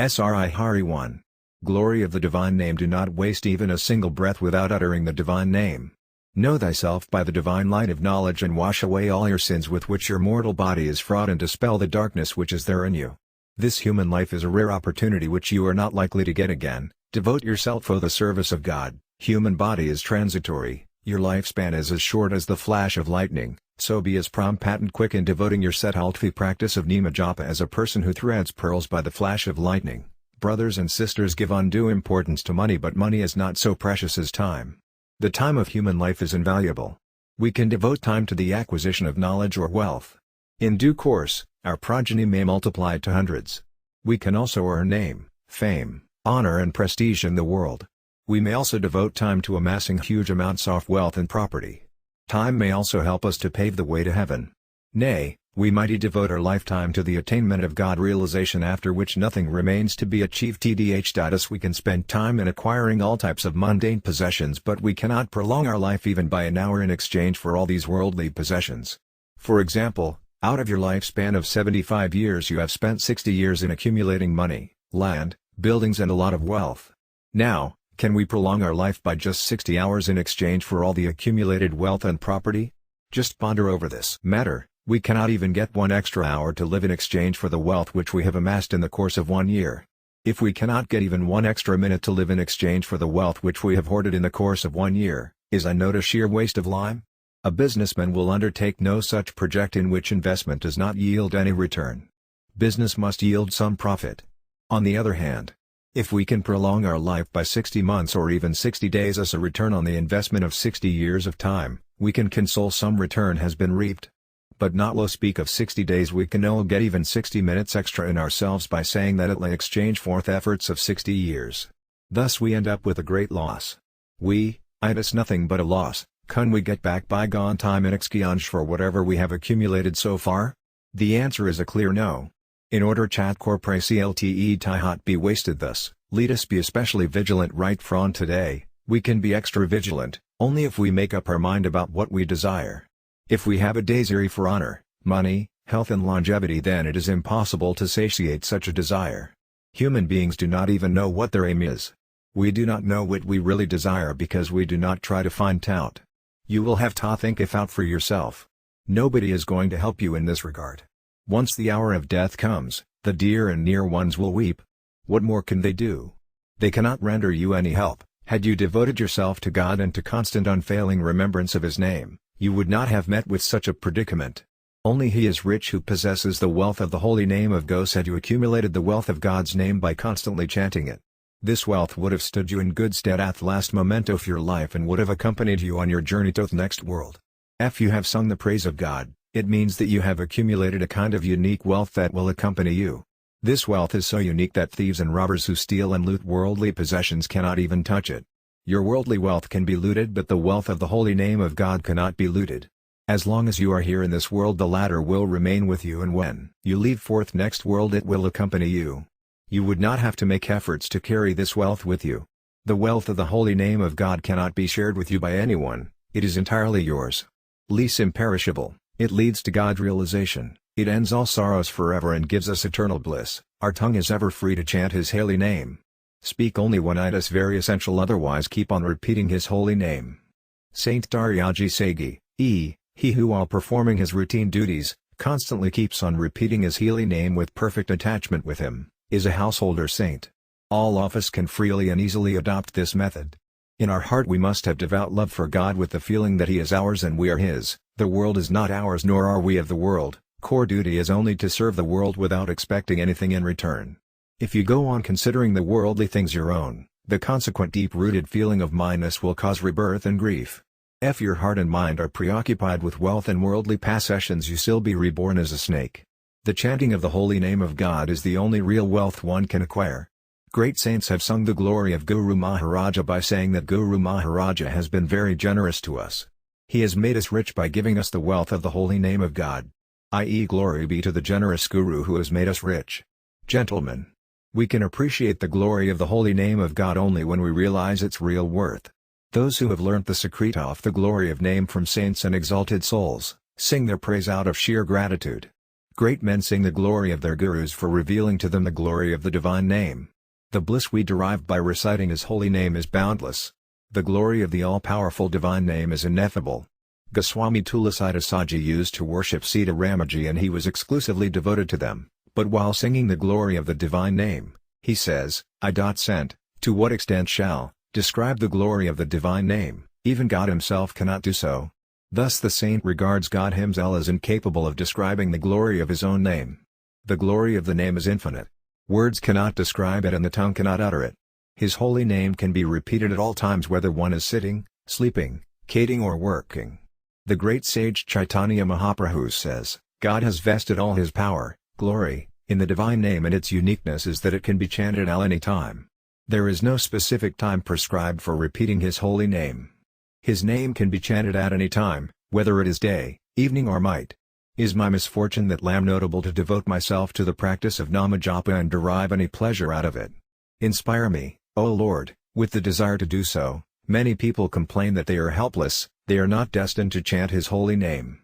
Sri Hari 1. Glory of the divine name. Do not waste even a single breath without uttering the divine name. Know thyself by the divine light of knowledge and wash away all your sins with which your mortal body is fraught and dispel the darkness which is there in you. This human life is a rare opportunity which you are not likely to get again. Devote yourself for the service of God. Human body is transitory, your lifespan is as short as the flash of lightning, so be as prompt and quick in devoting your Sethaltvi practice of Nema Japa as a person who threads pearls by the flash of lightning. Brothers and sisters give undue importance to money, but money is not so precious as time. The time of human life is invaluable. We can devote time to the acquisition of knowledge or wealth. In due course, our progeny may multiply to hundreds. We can also earn name, fame, honor and prestige in the world. We may also devote time to amassing huge amounts of wealth and property. Time may also help us to pave the way to heaven. Nay, we might devote our lifetime to the attainment of God realization, after which nothing remains to be achieved. Tdh. We can spend time in acquiring all types of mundane possessions, but we cannot prolong our life even by an hour in exchange for all these worldly possessions. For example, out of your lifespan of 75 years you have spent 60 years in accumulating money, land, buildings and a lot of wealth. Now, can we prolong our life by just 60 hours in exchange for all the accumulated wealth and property? Just ponder over this matter. We cannot even get one extra hour to live in exchange for the wealth which we have amassed in the course of 1 year. If we cannot get even one extra minute to live in exchange for the wealth which we have hoarded in the course of 1 year, is I not a sheer waste of lime? A businessman will undertake no such project in which investment does not yield any return. Business must yield some profit. On the other hand, if we can prolong our life by 60 months or even 60 days as a return on the investment of 60 years of time, we can console some return has been reaped. But not lo speak of 60 days, we can no get even 60 minutes extra in ourselves by saying that it lay exchange forth efforts of 60 years. Thus we end up with a great loss. It is nothing but a loss. Can we get back bygone time in exchange for whatever we have accumulated so far? The answer is a clear no. In order chat corpore clte tihat be wasted thus, let us be especially vigilant right from today. We can be extra vigilant, only if we make up our mind about what we desire. If we have a desire for honor, money, health and longevity, then it is impossible to satiate such a desire. Human beings do not even know what their aim is. We do not know what we really desire because we do not try to find out. You will have to think it out for yourself. Nobody is going to help you in this regard. Once the hour of death comes, the dear and near ones will weep. What more can they do? They cannot render you any help. Had you devoted yourself to God and to constant unfailing remembrance of His name, you would not have met with such a predicament. Only he is rich who possesses the wealth of the holy name of God. Had you accumulated the wealth of God's name by constantly chanting it, this wealth would have stood you in good stead at the last moment of your life and would have accompanied you on your journey to the next world. If you have sung the praise of God, it means that you have accumulated a kind of unique wealth that will accompany you. This wealth is so unique that thieves and robbers who steal and loot worldly possessions cannot even touch it. Your worldly wealth can be looted, but the wealth of the holy name of God cannot be looted. As long as you are here in this world, the latter will remain with you, and when you leave forth next world it will accompany you. You would not have to make efforts to carry this wealth with you. The wealth of the holy name of God cannot be shared with you by anyone, it is entirely yours. Lease imperishable, it leads to God realization, it ends all sorrows forever and gives us eternal bliss. Our tongue is ever free to chant His holy name. Speak only when it is very essential, otherwise keep on repeating His holy name. Saint Daryaji Sagi, he who while performing his routine duties, constantly keeps on repeating His holy name with perfect attachment with Him, is a householder saint. All of us can freely and easily adopt this method. In our heart we must have devout love for God with the feeling that He is ours and we are His. The world is not ours nor are we of the world. Core duty is only to serve the world without expecting anything in return. If you go on considering the worldly things your own, the consequent deep-rooted feeling of minus will cause rebirth and grief. If your heart and mind are preoccupied with wealth and worldly possessions, you still be reborn as a snake. The chanting of the holy name of God is the only real wealth one can acquire. Great saints have sung the glory of Guru Maharaja by saying that Guru Maharaja has been very generous to us. He has made us rich by giving us the wealth of the holy name of God. I.e., glory be to the generous Guru who has made us rich. Gentlemen, we can appreciate the glory of the holy name of God only when we realize its real worth. Those who have learnt the secret of the glory of name from saints and exalted souls, sing their praise out of sheer gratitude. Great men sing the glory of their gurus for revealing to them the glory of the divine name. The bliss we derive by reciting his holy name is boundless. The glory of the all-powerful divine name is ineffable. Goswami Tulasidasaji used to worship Sita Ramaji and he was exclusively devoted to them, but while singing the glory of the divine name, he says, "I. To what extent shall describe the glory of the divine name, even God himself cannot do so." Thus the saint regards God himself as incapable of describing the glory of his own name. The glory of the name is infinite. Words cannot describe it and the tongue cannot utter it. His holy name can be repeated at all times whether one is sitting, sleeping, eating or working. The great sage Chaitanya Mahaprabhu says, God has vested all his power, glory, in the divine name and its uniqueness is that it can be chanted at any time. There is no specific time prescribed for repeating his holy name. His name can be chanted at any time, whether it is day, evening or night. Is my misfortune that lam notable to devote myself to the practice of Namajapa and derive any pleasure out of it? Inspire me, O Lord, with the desire to do so. Many people complain that they are helpless, they are not destined to chant his holy name.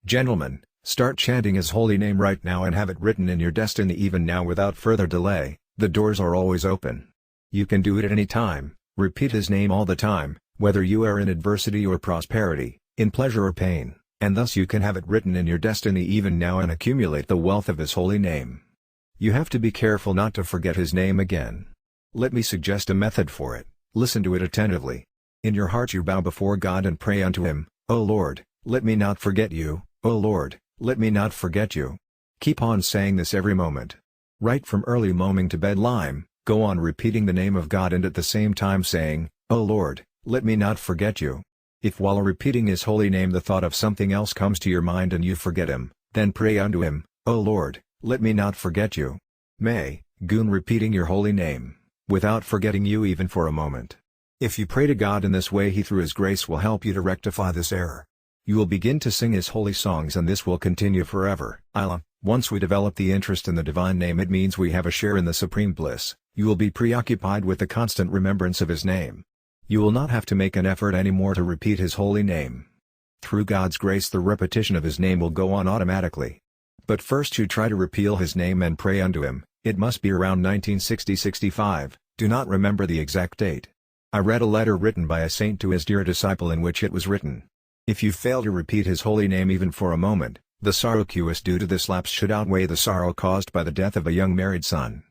Gentlemen, start chanting his holy name right now and have it written in your destiny even now without further delay. The doors are always open. You can do it at any time, repeat his name all the time, whether you are in adversity or prosperity, in pleasure or pain, and thus you can have it written in your destiny even now and accumulate the wealth of his holy name. You have to be careful not to forget his name again. Let me suggest a method for it, listen to it attentively. In your heart you bow before God and pray unto him, O Lord, let me not forget you, O Lord, let me not forget you. Keep on saying this every moment. Right from early morning to bedtime, go on repeating the name of God and at the same time saying, O Lord, let me not forget you. If while repeating his holy name the thought of something else comes to your mind and you forget him, then pray unto him, O Lord, let me not forget you. May, Gun repeating your holy name, without forgetting you even for a moment. If you pray to God in this way he through his grace will help you to rectify this error. You will begin to sing his holy songs and this will continue forever. Once we develop the interest in the divine name it means we have a share in the supreme bliss. You will be preoccupied with the constant remembrance of his name. You will not have to make an effort anymore to repeat his holy name. Through God's grace the repetition of his name will go on automatically. But first you try to repeal his name and pray unto him. It must be around 1960-65, do not remember the exact date. I read a letter written by a saint to his dear disciple in which it was written, if you fail to repeat his holy name even for a moment, the sorrow caused due to this lapse should outweigh the sorrow caused by the death of a young married son.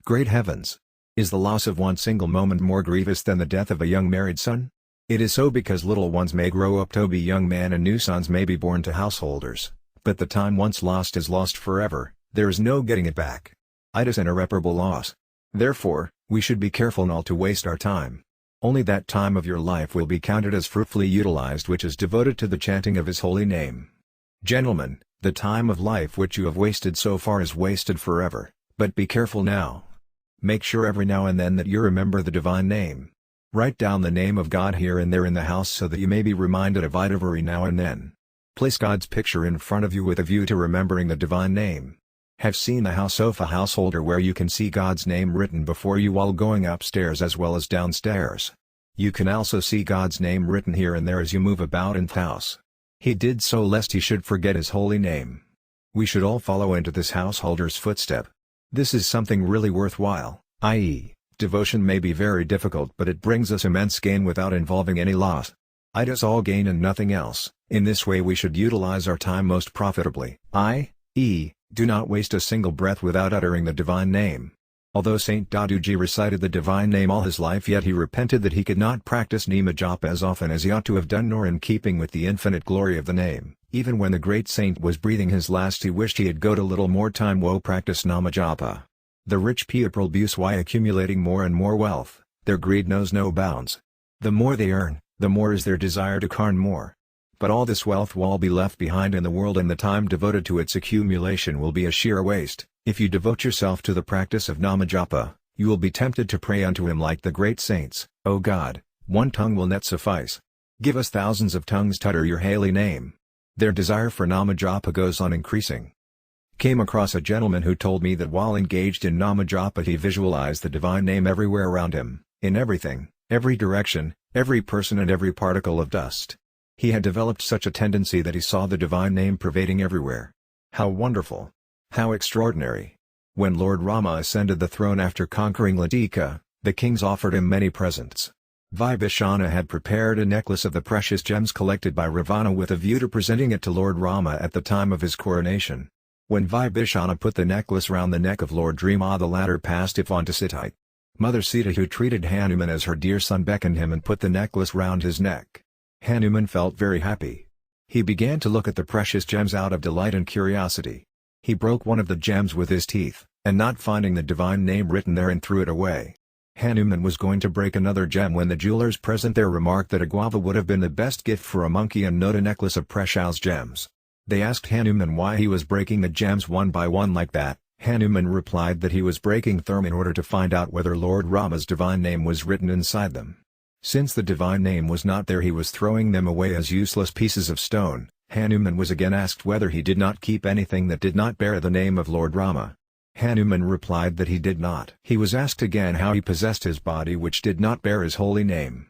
Great heavens! Is the loss of one single moment more grievous than the death of a young married son? It is so because little ones may grow up to be young men and new sons may be born to householders, but the time once lost is lost forever, there is no getting it back. It is an irreparable loss. Therefore, we should be careful not to waste our time. Only that time of your life will be counted as fruitfully utilized which is devoted to the chanting of his holy name. Gentlemen, the time of life which you have wasted so far is wasted forever, but be careful now. Make sure every now and then that you remember the divine name. Write down the name of God here and there in the house so that you may be reminded of it every now and then. Place God's picture in front of you with a view to remembering the divine name. Have seen the house of a householder where you can see God's name written before you while going upstairs as well as downstairs. You can also see God's name written here and there as you move about in the house. He did so lest he should forget his holy name. We should all follow into this householder's footstep. This is something really worthwhile, i.e., devotion may be very difficult but it brings us immense gain without involving any loss. It is all gain and nothing else. In this way we should utilize our time most profitably, i.e., do not waste a single breath without uttering the divine name. Although Saint Daduji recited the divine name all his life yet he repented that he could not practice Nama Japa as often as he ought to have done nor in keeping with the infinite glory of the name. Even when the great saint was breathing his last he wished he had got a little more time to practice Nama Japa. The rich people abuse why accumulating more and more wealth, their greed knows no bounds. The more they earn, the more is their desire to earn more. But all this wealth will be left behind in the world and the time devoted to its accumulation will be a sheer waste. If you devote yourself to the practice of Nama Japa, you will be tempted to pray unto him like the great saints, O God, one tongue will not suffice. Give us thousands of tongues to utter your holy name. Their desire for Nama Japa goes on increasing. Came across a gentleman who told me that while engaged in Nama Japa he visualized the divine name everywhere around him, in everything, every direction, every person and every particle of dust. He had developed such a tendency that he saw the divine name pervading everywhere. How wonderful! How extraordinary! When Lord Rama ascended the throne after conquering Latika, the kings offered him many presents. Vibhishana had prepared a necklace of the precious gems collected by Ravana with a view to presenting it to Lord Rama at the time of his coronation. When Vibhishana put the necklace round the neck of Lord Rama, the latter passed it on to Sita. Mother Sita, who treated Hanuman as her dear son, beckoned him and put the necklace round his neck. Hanuman felt very happy. He began to look at the precious gems out of delight and curiosity. He broke one of the gems with his teeth, and not finding the divine name written therein, threw it away. Hanuman was going to break another gem when the jewelers present there remarked that a guava would have been the best gift for a monkey and not a necklace of precious gems. They asked Hanuman why he was breaking the gems one by one like that. Hanuman replied that he was breaking them in order to find out whether Lord Rama's divine name was written inside them. Since the divine name was not there, he was throwing them away as useless pieces of stone. Hanuman was again asked whether he did not keep anything that did not bear the name of Lord Rama. Hanuman replied that he did not. He was asked again how he possessed his body which did not bear his holy name.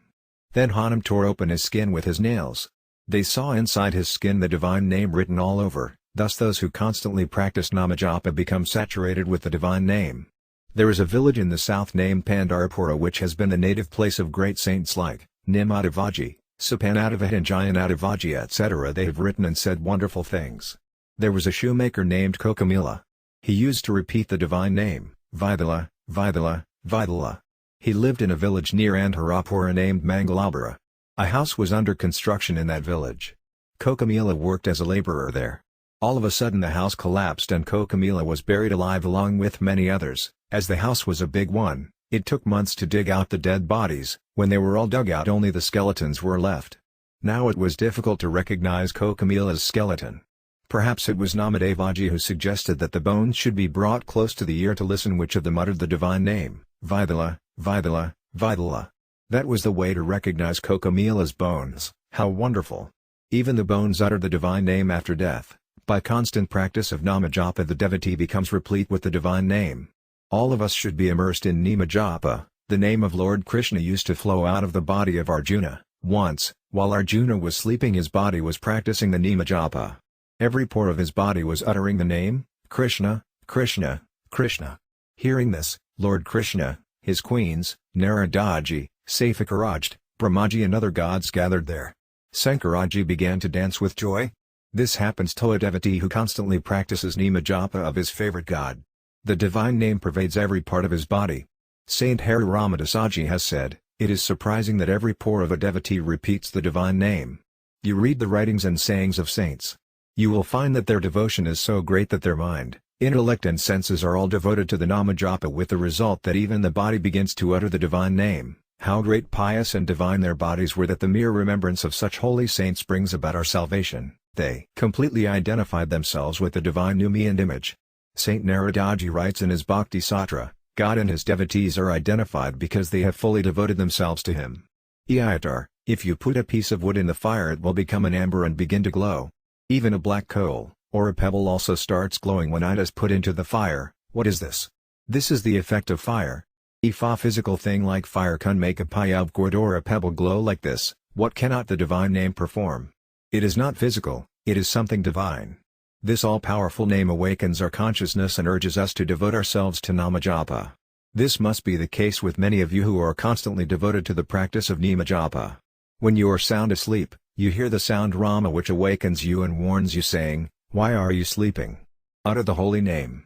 Then Hanuman tore open his skin with his nails. They saw inside his skin the divine name written all over. Thus those who constantly practice Namajapa become saturated with the divine name. There is a village in the south named Pandharpura which has been the native place of great saints like Nimadavaji, Sapanadavaji and Jayanadavaji etc. They have written and said wonderful things. There was a shoemaker named Kokamila. He used to repeat the divine name, Vidala, Vidala, Vidala. He lived in a village near Andharapura named Mangalabhara. A house was under construction in that village. Kokamila worked as a laborer there. All of a sudden the house collapsed and Kokamila was buried alive along with many others. As the house was a big one, it took months to dig out the dead bodies. When they were all dug out, only the skeletons were left. Now it was difficult to recognize Kokamila's skeleton. Perhaps it was Namadavaji who suggested that the bones should be brought close to the ear to listen which of them uttered the divine name, Vidala, Vidala, Vidala. That was the way to recognize Kokamila's bones. How wonderful! Even the bones uttered the divine name after death. By constant practice of Namajapa the devotee becomes replete with the divine name. All of us should be immersed in Namajapa. The name of Lord Krishna used to flow out of the body of Arjuna. Once, while Arjuna was sleeping, his body was practicing the Namajapa. Every pore of his body was uttering the name, Krishna, Krishna, Krishna. Hearing this, Lord Krishna, his queens, Naradaji, Safikaraj, Brahmaji and other gods gathered there. Sankaraji began to dance with joy. This happens to a devotee who constantly practices Namajapa of his favorite god. The divine name pervades every part of his body. Saint Hari Ramadasaji has said, "It is surprising that every pore of a devotee repeats the divine name." You read the writings and sayings of saints. You will find that their devotion is so great that their mind, intellect and senses are all devoted to the Namajapa, with the result that even the body begins to utter the divine name. How great, pious and divine their bodies were, that the mere remembrance of such holy saints brings about our salvation. They completely identified themselves with the divine Numi and image. Saint Naradaji writes in his Bhakti Satra, God and his devotees are identified because they have fully devoted themselves to him. Iatar, if you put a piece of wood in the fire, it will become an amber and begin to glow. Even a black coal, or a pebble, also starts glowing when it is put into the fire. What is this? This is the effect of fire. If a physical thing like fire can make a pie of gourd or a pebble glow like this, what cannot the divine name perform? It is not physical, it is something divine. This all-powerful name awakens our consciousness and urges us to devote ourselves to Namajapa. This must be the case with many of you who are constantly devoted to the practice of Namajapa. When you are sound asleep, you hear the sound Rama which awakens you and warns you, saying, "Why are you sleeping? Utter the holy name."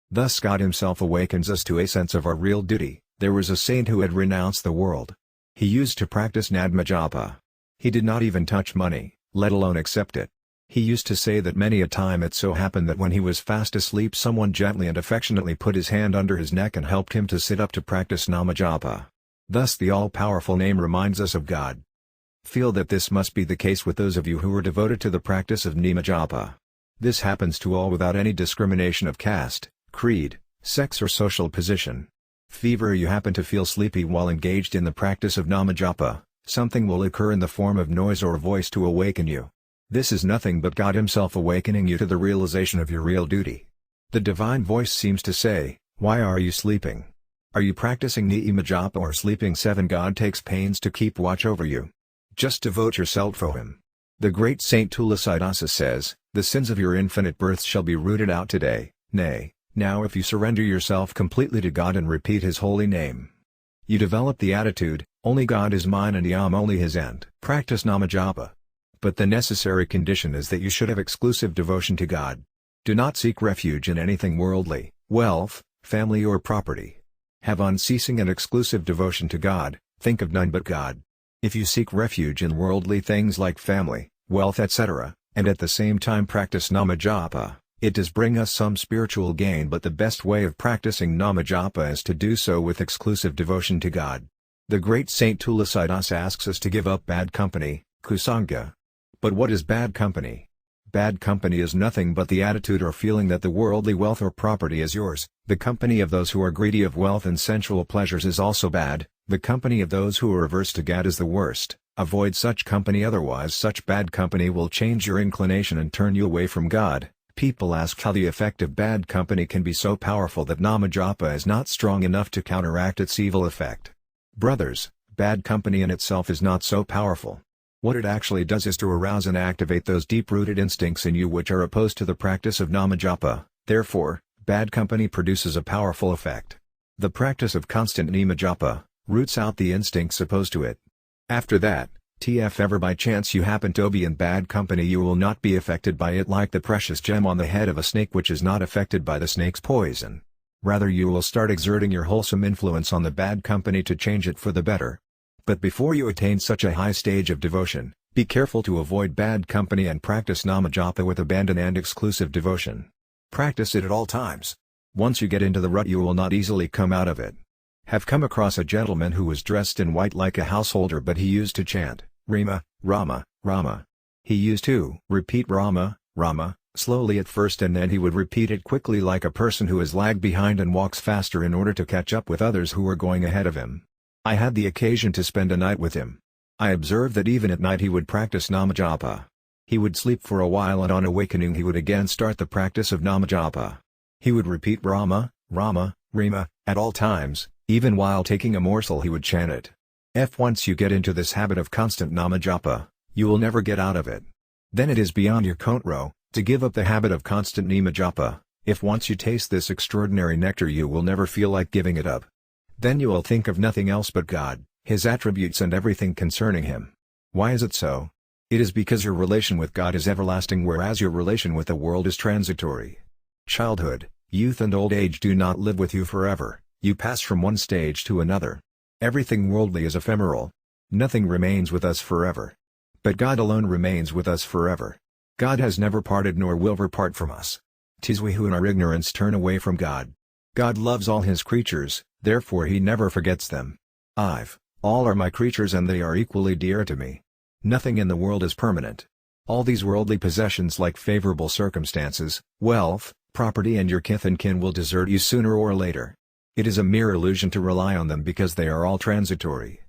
Thus God himself awakens us to a sense of our real duty. There was a saint who had renounced the world. He used to practice Namajapa. He did not even touch money, let alone accept it. He used to say that many a time it so happened that when he was fast asleep, someone gently and affectionately put his hand under his neck and helped him to sit up to practice Namajapa. Thus the all-powerful name reminds us of God. Feel that this must be the case with those of you who are devoted to the practice of Namajapa. This happens to all without any discrimination of caste, creed, sex or social position. Fever, you happen to feel sleepy while engaged in the practice of Namajapa, something will occur in the form of noise or voice to awaken you. This is nothing but God himself awakening you to the realization of your real duty. The divine voice seems to say, "Why are you sleeping? Are you practicing Namajapa or sleeping?" 7 God takes pains to keep watch over you. Just devote yourself to him. The great Saint Tulasidasa says, "The sins of your infinite births shall be rooted out today. Nay, now if you surrender yourself completely to God and repeat His holy name, you develop the attitude, only God is mine and I am only His end. Practice Namajapa. But the necessary condition is that you should have exclusive devotion to God. Do not seek refuge in anything worldly, wealth, family or property. Have unceasing and exclusive devotion to God, think of none but God. If you seek refuge in worldly things like family, wealth etc., and at the same time practice Namajapa, it does bring us some spiritual gain, but the best way of practicing Namajapa is to do so with exclusive devotion to God. The great Saint Tulasidas asks us to give up bad company, kusanga. But what is bad company? Bad company is nothing but the attitude or feeling that the worldly wealth or property is yours. The company of those who are greedy of wealth and sensual pleasures is also bad. The company of those who are averse to God is the worst. Avoid such company, otherwise such bad company will change your inclination and turn you away from God. People ask how the effect of bad company can be so powerful that Namajapa is not strong enough to counteract its evil effect. Brothers, bad company in itself is not so powerful. What it actually does is to arouse and activate those deep-rooted instincts in you which are opposed to the practice of Namajapa. Therefore, bad company produces a powerful effect. The practice of constant Namajapa roots out the instincts opposed to it. After that, if ever by chance you happen to be in bad company, you will not be affected by it like the precious gem on the head of a snake which is not affected by the snake's poison. Rather, you will start exerting your wholesome influence on the bad company to change it for the better. But before you attain such a high stage of devotion, be careful to avoid bad company and practice Namajapa with abandon and exclusive devotion. Practice it at all times. Once you get into the rut, you will not easily come out of it. Have come across a gentleman who was dressed in white like a householder, but he used to chant, Rama, Rama, Rama. He used to repeat Rama, Rama, slowly at first, and then he would repeat it quickly like a person who has lagged behind and walks faster in order to catch up with others who are going ahead of him. I had the occasion to spend a night with him. I observed that even at night he would practice Namajapa. He would sleep for a while and on awakening he would again start the practice of Namajapa. He would repeat Rama, Rama, Rama, at all times, even while taking a morsel he would chant it. If once you get into this habit of constant Namajapa, you will never get out of it. Then it is beyond your control to give up the habit of constant Namajapa. If once you taste this extraordinary nectar, you will never feel like giving it up. Then you will think of nothing else but God, His attributes and everything concerning Him. Why is it so? It is because your relation with God is everlasting, whereas your relation with the world is transitory. Childhood, youth and old age do not live with you forever. You pass from one stage to another. Everything worldly is ephemeral. Nothing remains with us forever. But God alone remains with us forever. God has never parted nor will ever part from us. 'Tis we who in our ignorance turn away from God. God loves all His creatures, therefore He never forgets them. All are my creatures and they are equally dear to me. Nothing in the world is permanent. All these worldly possessions like favorable circumstances, wealth, property and your kith and kin will desert you sooner or later. It is a mere illusion to rely on them because they are all transitory.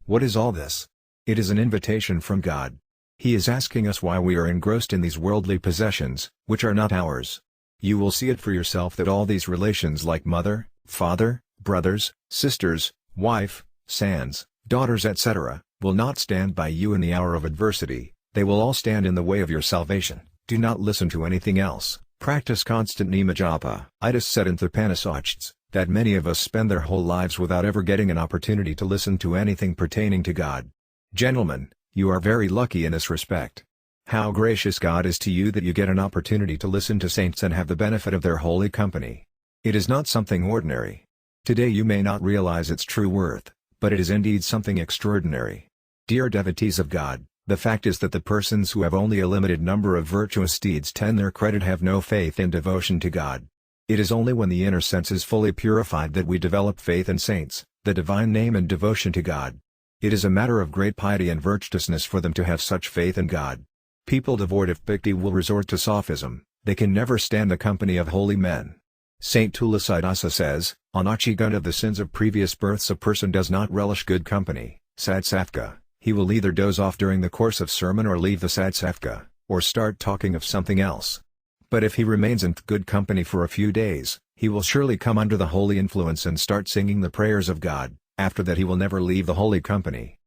What is all this? It is an invitation from God. He is asking us why we are engrossed in these worldly possessions, which are not ours. You will see it for yourself that all these relations like mother, father, brothers, sisters, wife, sons, daughters etc., will not stand by you in the hour of adversity. They will all stand in the way of your salvation. Do not listen to anything else. Practice constant Namajapa. It is said in the Upanishads that many of us spend their whole lives without ever getting an opportunity to listen to anything pertaining to God. Gentlemen, you are very lucky in this respect. How gracious God is to you that you get an opportunity to listen to saints and have the benefit of their holy company. It is not something ordinary. Today you may not realize its true worth, but it is indeed something extraordinary. Dear devotees of God, the fact is that the persons who have only a limited number of virtuous deeds to their credit have no faith in devotion to God. It is only when the inner sense is fully purified that we develop faith in saints, the divine name and devotion to God. It is a matter of great piety and virtuousness for them to have such faith in God. People devoid of piety will resort to sophism. They can never stand the company of holy men. Saint Tulasidas says, on account of the sins of previous births a person does not relish good company, satsanga. He will either doze off during the course of sermon or leave the satsanga, or start talking of something else. But if he remains in good company for a few days, he will surely come under the holy influence and start singing the prayers of God. After that he will never leave the holy company.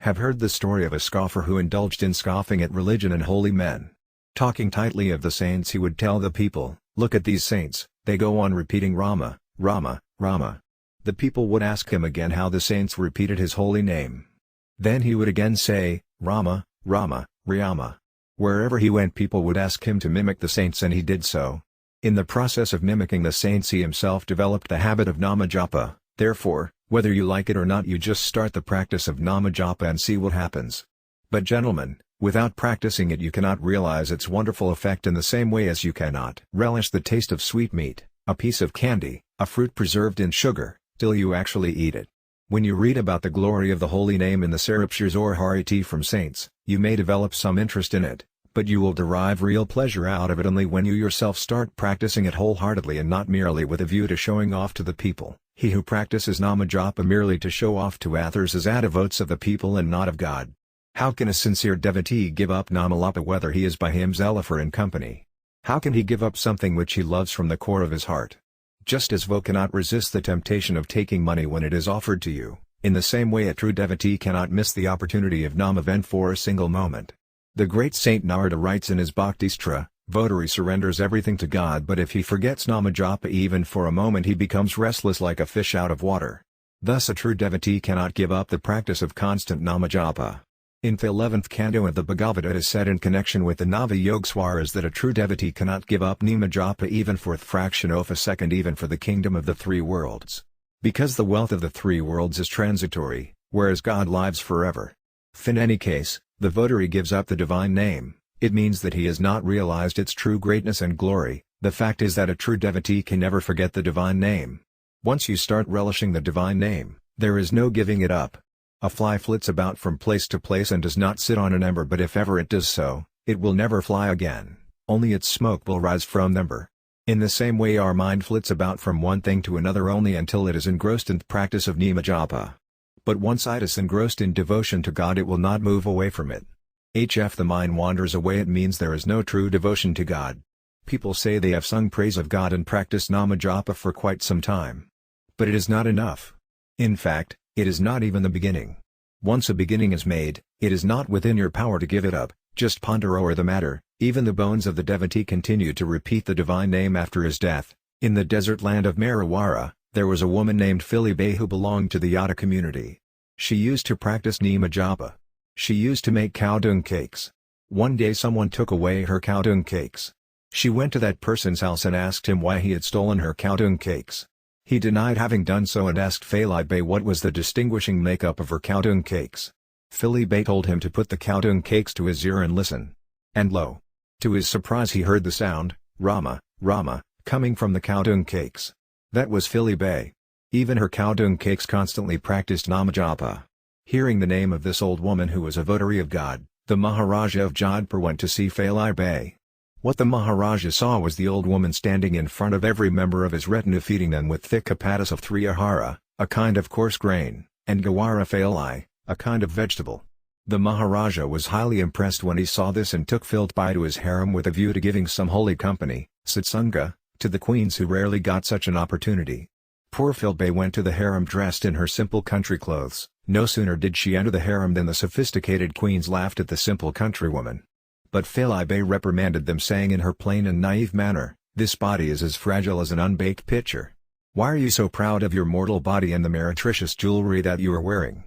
Have heard the story of a scoffer who indulged in scoffing at religion and holy men. Talking tightly of the saints he would tell the people, Look at these saints, they go on repeating Rama, Rama, Rama. The people would ask him again how the saints repeated his holy name. Then he would again say, Rama, Rama, Rama. Wherever he went people would ask him to mimic the saints and he did so. In the process of mimicking the saints he himself developed the habit of Nama Japa. Therefore, whether you like it or not, you just start the practice of Nama Japa and see what happens. But gentlemen, without practicing it you cannot realize its wonderful effect in the same way as you cannot relish the taste of sweet meat, a piece of candy, a fruit preserved in sugar, till you actually eat it. When you read about the glory of the holy name in the scriptures or Hariti from saints, you may develop some interest in it, but you will derive real pleasure out of it only when you yourself start practicing it wholeheartedly and not merely with a view to showing off to the people. He who practices Nama Japa merely to show off to others is a devote of the people and not of God. How can a sincere devotee give up Nama Japa whether he is by himself or in company? How can he give up something which he loves from the core of his heart? Just as Vo cannot resist the temptation of taking money when it is offered to you, in the same way a true devotee cannot miss the opportunity of Nama event for a single moment. The great Saint Narada writes in his Bhaktistra, Votary surrenders everything to God, but if he forgets Nama Japa even for a moment he becomes restless like a fish out of water. Thus a true devotee cannot give up the practice of constant Nama Japa. In the 11th canto of the Bhagavata it is said in connection with the Nava Yogswaras that a true devotee cannot give up Nama Japa even for a fraction of a second, even for the kingdom of the three worlds. Because the wealth of the three worlds is transitory, whereas God lives forever. If in any case, the votary gives up the divine name, it means that he has not realized its true greatness and glory. The fact is that a true devotee can never forget the divine name. Once you start relishing the divine name, there is no giving it up. A fly flits about from place to place and does not sit on an ember, but if ever it does so, it will never fly again, only its smoke will rise from the ember. In the same way our mind flits about from one thing to another only until it is engrossed in the practice of Nama Japa. But once it is engrossed in devotion to God it will not move away from it. If the mind wanders away it means there is no true devotion to God. People say they have sung praise of God and practiced Nama Japa for quite some time. But it is not enough. In fact, it is not even the beginning. Once a beginning is made, it is not within your power to give it up. Just ponder over the matter. Even the bones of the devotee continue to repeat the divine name after his death. In the desert land of Marawara, there was a woman named Philibe who belonged to the Yada community. She used to practice Nama Japa. She used to make cow dung cakes. One day someone took away her cow dung cakes. She went to that person's house and asked him why he had stolen her cow dung cakes. He denied having done so and asked Philibe what was the distinguishing makeup of her cow dung cakes. Philibe told him to put the cow dung cakes to his ear and listen. And lo! To his surprise he heard the sound, Rama, Rama, coming from the cow dung cakes. That was Philibe. Even her cow dung cakes constantly practiced Nama Japa. Hearing the name of this old woman who was a votary of God, the Maharaja of Jodhpur went to see Philibe. What the Maharaja saw was the old woman standing in front of every member of his retinue feeding them with thick chapatis of three ahara, a kind of coarse grain, and gawara phali, a kind of vegetable. The Maharaja was highly impressed when he saw this and took Philibe to his harem with a view to giving some holy company, satsanga, to the queens who rarely got such an opportunity. Poor Philibe went to the harem dressed in her simple country clothes. No sooner did she enter the harem than the sophisticated queens laughed at the simple countrywoman. But Philibe reprimanded them, saying in her plain and naive manner, "This body is as fragile as an unbaked pitcher. Why are you so proud of your mortal body and the meretricious jewelry that you are wearing?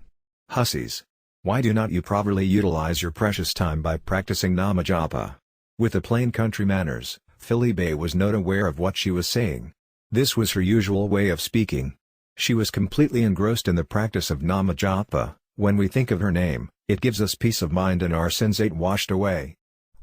Hussies! Why do not you properly utilize your precious time by practicing Nama Japa?" With the plain country manners, Philibe was not aware of what she was saying. This was her usual way of speaking. She was completely engrossed in the practice of Nama Japa. When we think of her name, it gives us peace of mind and our sins ain't washed away.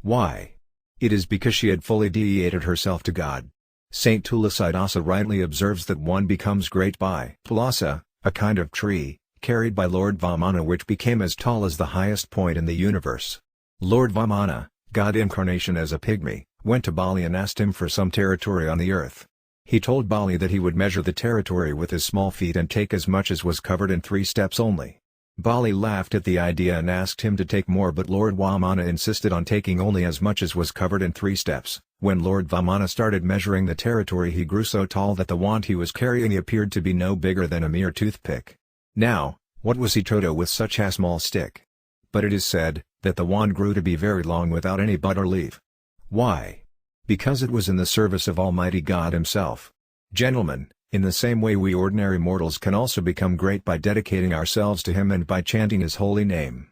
Why? It is because she had fully dedicated herself to God. Saint Tulasydasa rightly observes that one becomes great by Tulasa, a kind of tree, carried by Lord Vamana, which became as tall as the highest point in the universe. Lord Vamana, God incarnation as a pygmy, went to Bali and asked him for some territory on the earth. He told Bali that he would measure the territory with his small feet and take as much as was covered in 3 steps only. Bali laughed at the idea and asked him to take more, but Lord Vamana insisted on taking only as much as was covered in 3 steps. When Lord Vamana started measuring the territory he grew so tall that the wand he was carrying appeared to be no bigger than a mere toothpick. Now, what was he to do with such a small stick? But it is said, that the wand grew to be very long without any bud or leaf. Why? because it was in the service of Almighty God Himself. Gentlemen, in the same way we ordinary mortals can also become great by dedicating ourselves to Him and by chanting His holy name.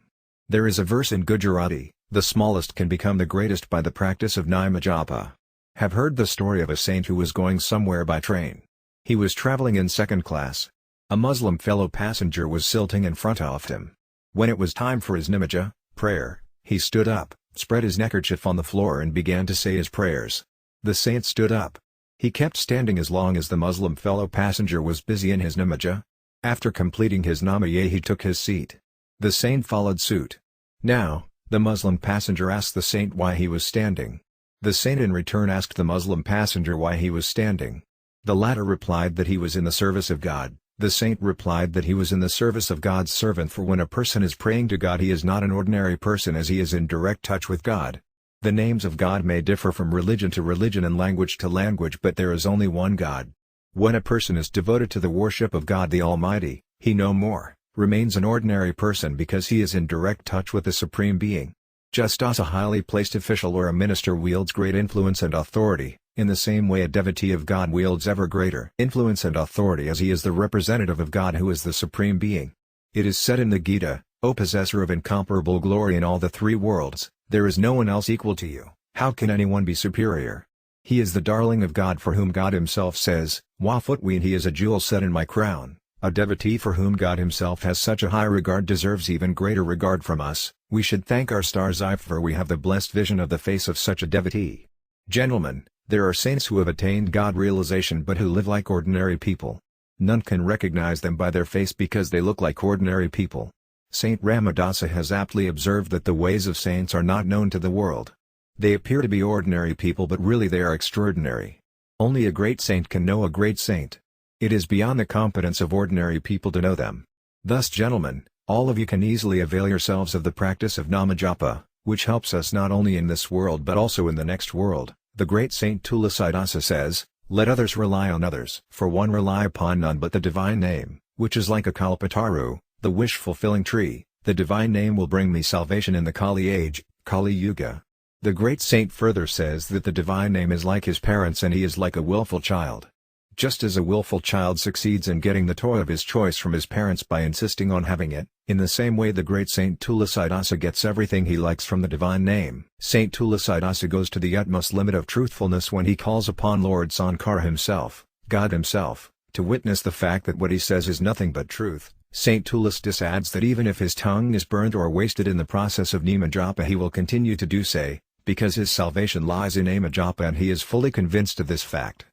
There is a verse in Gujarati, "The smallest can become the greatest by the practice of Nama Japa." Have heard the story of a saint who was going somewhere by train. He was traveling in second class. A Muslim fellow passenger was sitting in front of him. When it was time for his namaja, prayer, he stood up, spread his neckerchief on the floor and began to say his prayers. The saint stood up. He kept standing as long as the Muslim fellow passenger was busy in his namaja. After completing his namaya he took his seat. The saint followed suit. Now, the Muslim passenger asked the saint why he was standing. The saint in return asked the Muslim passenger why he was standing. The latter replied that he was in the service of God. The saint replied that he was in the service of God's servant, for when a person is praying to God he is not an ordinary person, as he is in direct touch with God. The names of God may differ from religion to religion and language to language, but there is only one God. When a person is devoted to the worship of God the Almighty, he no more remains an ordinary person because he is in direct touch with the Supreme Being. Just as a highly placed official or a minister wields great influence and authority, in the same way a devotee of God wields ever greater influence and authority, as he is the representative of God who is the Supreme Being. It is said in the Gita, "O possessor of incomparable glory in all the three worlds, there is no one else equal to you. How can anyone be superior? He is the darling of God, for whom God Himself says, Wafutween, he is a jewel set in my crown." A devotee for whom God Himself has such a high regard deserves even greater regard from us. We should thank our stars for we have the blessed vision of the face of such a devotee. Gentlemen, there are saints who have attained God realization but who live like ordinary people. None can recognize them by their face because they look like ordinary people. Saint Ramadasa has aptly observed that the ways of saints are not known to the world. They appear to be ordinary people but really they are extraordinary. Only a great saint can know a great saint. It is beyond the competence of ordinary people to know them. Thus, gentlemen, all of you can easily avail yourselves of the practice of Namajapa, which helps us not only in this world but also in the next world. The great Saint Tulasiddasa says, "Let others rely on others, for one rely upon none but the divine name, which is like a kalpataru, the wish-fulfilling tree. The divine name will bring me salvation in the Kali age, Kali Yuga." The great saint further says that the divine name is like his parents and he is like a willful child. Just as a willful child succeeds in getting the toy of his choice from his parents by insisting on having it, in the same way the great Saint Tulasiddasa gets everything he likes from the divine name. Saint Tulasiddasa goes to the utmost limit of truthfulness when he calls upon Lord Sankara himself, God himself, to witness the fact that what he says is nothing but truth. Saint Tulasiddasa adds that even if his tongue is burned or wasted in the process of Namajapa he will continue to do so, because his salvation lies in Namajapa and he is fully convinced of this fact.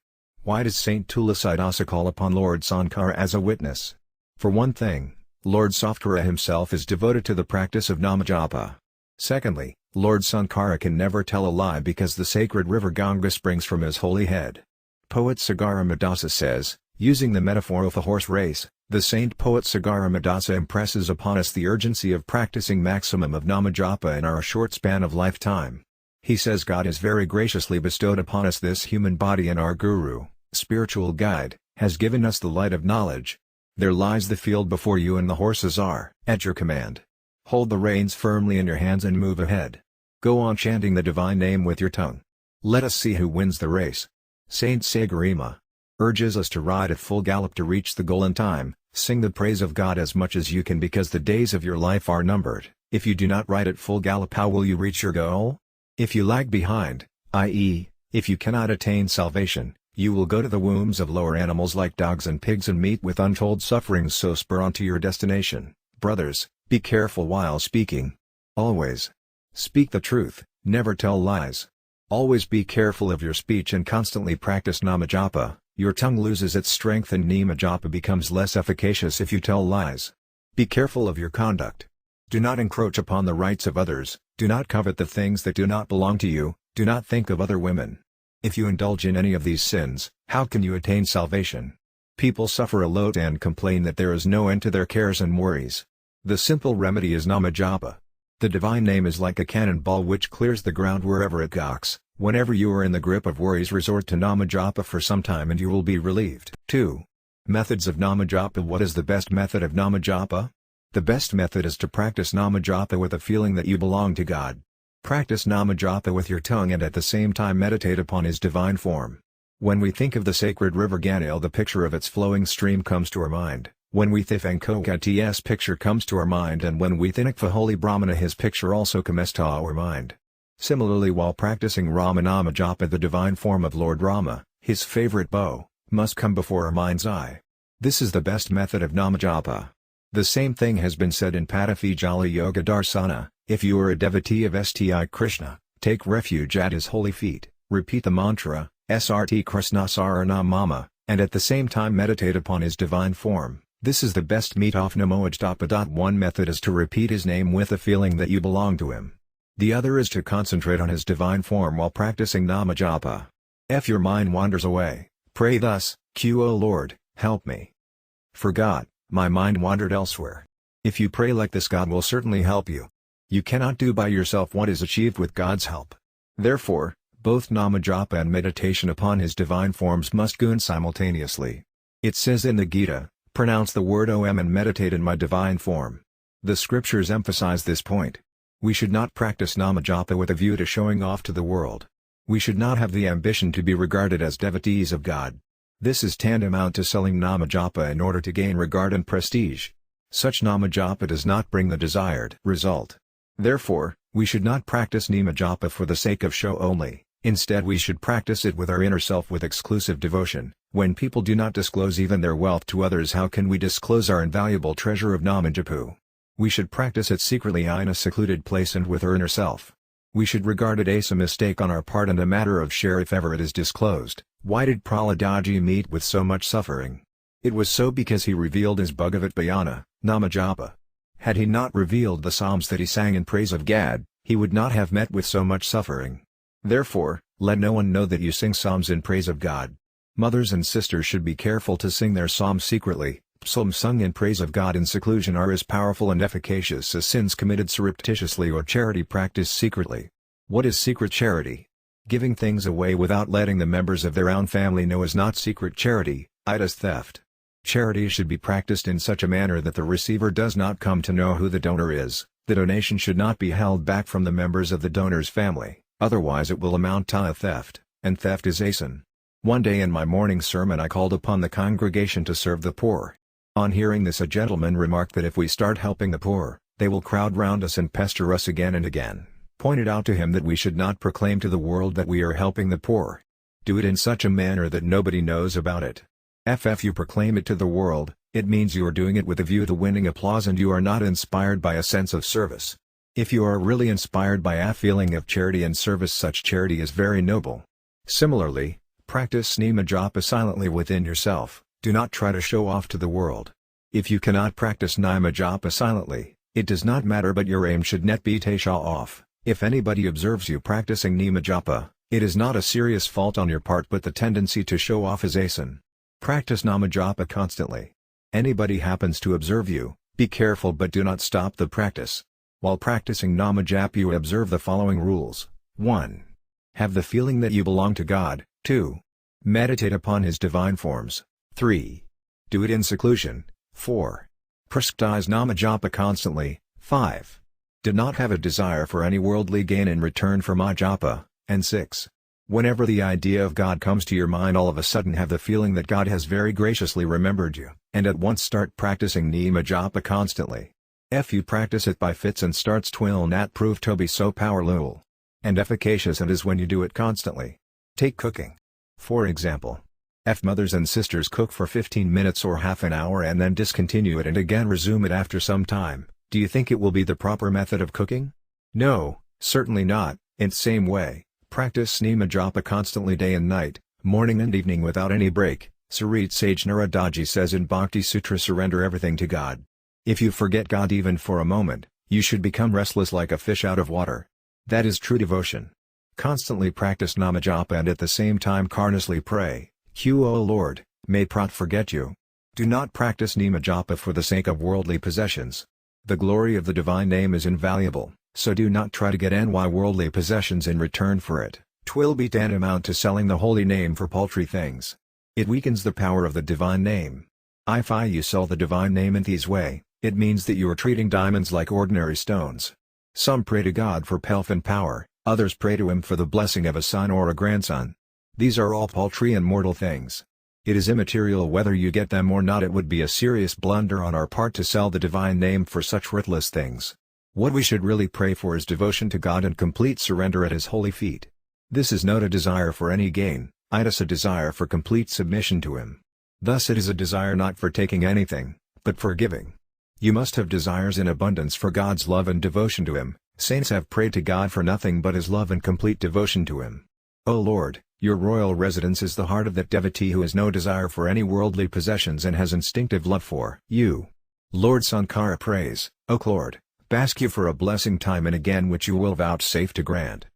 Why does Saint Tulasiddasa call upon Lord Sankara as a witness? For one thing, Lord Sankara himself is devoted to the practice of Namajapa. Secondly, Lord Sankara can never tell a lie because the sacred river Ganga springs from his holy head. Poet Sagaramadasa says, using the metaphor of a horse race, the saint poet Sagaramadasa impresses upon us the urgency of practicing maximum of Namajapa in our short span of lifetime. He says God has very graciously bestowed upon us this human body and our Guru, spiritual guide, has given us the light of knowledge. There lies the field before you and the horses are at your command. Hold the reins firmly in your hands and move ahead. Go on chanting the divine name with your tongue. Let us see who wins the race. Saint Sagarima urges us to ride at full gallop to reach the goal in time. Sing the praise of God as much as you can because the days of your life are numbered. If you do not ride at full gallop, how will you reach your goal? If you lag behind, i.e., if you cannot attain salvation, you will go to the wombs of lower animals like dogs and pigs and meet with untold sufferings, so spur on to your destination. Brothers, be careful while speaking. Always speak the truth, never tell lies. Always be careful of your speech and constantly practice Namajapa. Your tongue loses its strength and Namajapa becomes less efficacious if you tell lies. Be careful of your conduct. Do not encroach upon the rights of others, do not covet the things that do not belong to you, do not think of other women. If you indulge in any of these sins, how can you attain salvation? People suffer a lot and complain that there is no end to their cares and worries. The simple remedy is Namajapa. The divine name is like a cannonball which clears the ground wherever it gawks. Whenever you are in the grip of worries, resort to Namajapa for some time and you will be relieved. 2. Methods of Namajapa. What is the best method of Namajapa? The best method is to practice Namajapa with a feeling that you belong to God. Practice Nama Japa with your tongue and at the same time meditate upon his divine form. When we think of the sacred river Ganil, the picture of its flowing stream comes to our mind. When we think Venkat's picture comes to our mind, and when we think of holy Brahmana, his picture also comes to our mind. Similarly, while practicing Rama Nama Japa, the divine form of Lord Rama, his favorite beau, must come before our mind's eye. This is the best method of Nama Japa. The same thing has been said in Patafijala Yoga Darsana. If you are a devotee of Sti Krishna, take refuge at his holy feet, repeat the mantra, Srt Krishna Sarana Mama, and at the same time meditate upon his divine form. This is the best meet off Namoajtapa. One method is to repeat his name with the feeling that you belong to him. The other is to concentrate on his divine form while practicing Nama Japa. If your mind wanders away, pray thus, Q O Lord, help me. Forgot, my mind wandered elsewhere. If you pray like this, God will certainly help you. You cannot do by yourself what is achieved with God's help. Therefore, both Nama Japa and meditation upon his divine forms must go on simultaneously. It says in the Gita, pronounce the word Om and meditate in my divine form. The scriptures emphasize this point. We should not practice Nama Japa with a view to showing off to the world. We should not have the ambition to be regarded as devotees of God. This is tantamount to selling Nama Japa in order to gain regard and prestige. Such Nama Japa does not bring the desired result. Therefore, we should not practice Nama Japa for the sake of show only. Instead, we should practice it with our inner self with exclusive devotion. When people do not disclose even their wealth to others, how can we disclose our invaluable treasure of Nama Japu? We should practice it secretly in a secluded place and with our inner self. We should regard it as a mistake on our part and a matter of share if ever it is disclosed. Why did Prahladaji meet with so much suffering? It was so because he revealed his Bhagavat Bhayana, Nama Japa. Had he not revealed the psalms that he sang in praise of God, he would not have met with so much suffering. Therefore, let no one know that you sing psalms in praise of God. Mothers and sisters should be careful to sing their psalms secretly. Psalms sung in praise of God in seclusion are as powerful and efficacious as sins committed surreptitiously or charity practiced secretly. What is secret charity? Giving things away without letting the members of their own family know is not secret charity, it is theft. Charity should be practiced in such a manner that the receiver does not come to know who the donor is. The donation should not be held back from the members of the donor's family, otherwise it will amount to a theft, and theft is a sin. One day in my morning sermon I called upon the congregation to serve the poor. On hearing this, a gentleman remarked that if we start helping the poor, they will crowd round us and pester us again and again. Pointed out to him that we should not proclaim to the world that we are helping the poor. Do it in such a manner that nobody knows about it. If you proclaim it to the world, it means you are doing it with a view to winning applause and you are not inspired by a sense of service. If you are really inspired by a feeling of charity and service, such charity is very noble. Similarly, practice Nama Japa silently within yourself. Do not try to show off to the world. If you cannot practice Nama Japa silently, it does not matter, but your aim should not be to show off. If anybody observes you practicing Nama Japa, it is not a serious fault on your part but the tendency to show off is a sin. Practice Nama Japa constantly. Anybody happens to observe you, be careful but do not stop the practice. While practicing Nama Japa you observe the following rules. 1. Have the feeling that you belong to God. 2. Meditate upon his divine forms. 3. Do it in seclusion. 4. Practice Nama Japa constantly. 5. Do not have a desire for any worldly gain in return for Ma Japa. And 6. Whenever the idea of God comes to your mind, all of a sudden have the feeling that God has very graciously remembered you, and at once start practicing Nama Japa constantly. If you practice it by fits and starts, twill not prove to be so powerful and efficacious, and is when you do it constantly. Take cooking. For example, if mothers and sisters cook for 15 minutes or half an hour and then discontinue it and again resume it after some time, do you think it will be the proper method of cooking? No, certainly not. In the same way, practice Nama Japa constantly day and night, morning and evening without any break. Sarit Sage Naradaji says in Bhakti Sutra, surrender everything to God. If you forget God even for a moment, you should become restless like a fish out of water. That is true devotion. Constantly practice Nama Japa and at the same time earnestly pray, Q O Lord, may Prat forget you. Do not practice Nama Japa for the sake of worldly possessions. The glory of the divine name is invaluable, so do not try to get any worldly possessions in return for it. 'Twill be tantamount to selling the holy name for paltry things. It weakens the power of the divine name. If you sell the divine name in this way, it means that you are treating diamonds like ordinary stones. Some pray to God for pelf and power, others pray to him for the blessing of a son or a grandson. These are all paltry and mortal things. It is immaterial whether you get them or not. It would be a serious blunder on our part to sell the divine name for such worthless things. What we should really pray for is devotion to God and complete surrender at His holy feet. This is not a desire for any gain, it is a desire for complete submission to Him. Thus it is a desire not for taking anything, but for giving. You must have desires in abundance for God's love and devotion to Him. Saints have prayed to God for nothing but His love and complete devotion to Him. O Lord, your royal residence is the heart of that devotee who has no desire for any worldly possessions and has instinctive love for you. Lord Sankara prays, O Lord, ask you for a blessing time and again which you will vouchsafe to grant.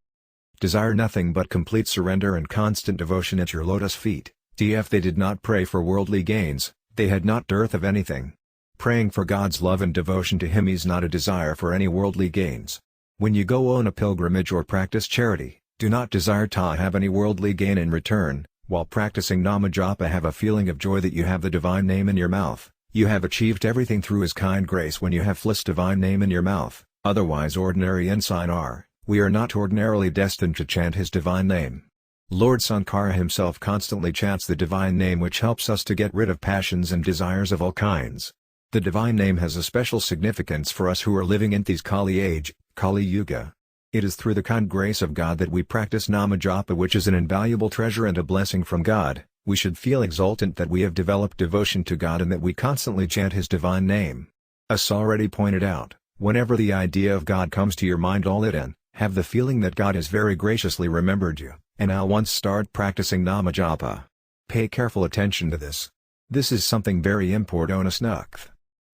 Desire nothing but complete surrender and constant devotion at your lotus feet. If they did not pray for worldly gains, they had not dearth of anything. Praying for God's love and devotion to Him is not a desire for any worldly gains. When you go on a pilgrimage or practice charity, do not desire to have any worldly gain in return. While practicing Namajapa, have a feeling of joy that you have the divine name in your mouth. You have achieved everything through His kind grace when you have this divine name in your mouth. Otherwise ordinary ensign we are not ordinarily destined to chant His divine name. Lord Sankara himself constantly chants the divine name, which helps us to get rid of passions and desires of all kinds. The divine name has a special significance for us who are living in this Kali age, Kali Yuga. It is through the kind grace of God that we practice Namajapa, which is an invaluable treasure and a blessing from God. We should feel exultant that we have developed devotion to God and that we constantly chant His divine name. As already pointed out, whenever the idea of God comes to your mind, all it and have the feeling that God has very graciously remembered you, and now once start practicing Namajapa. Pay careful attention to this. This is something very important.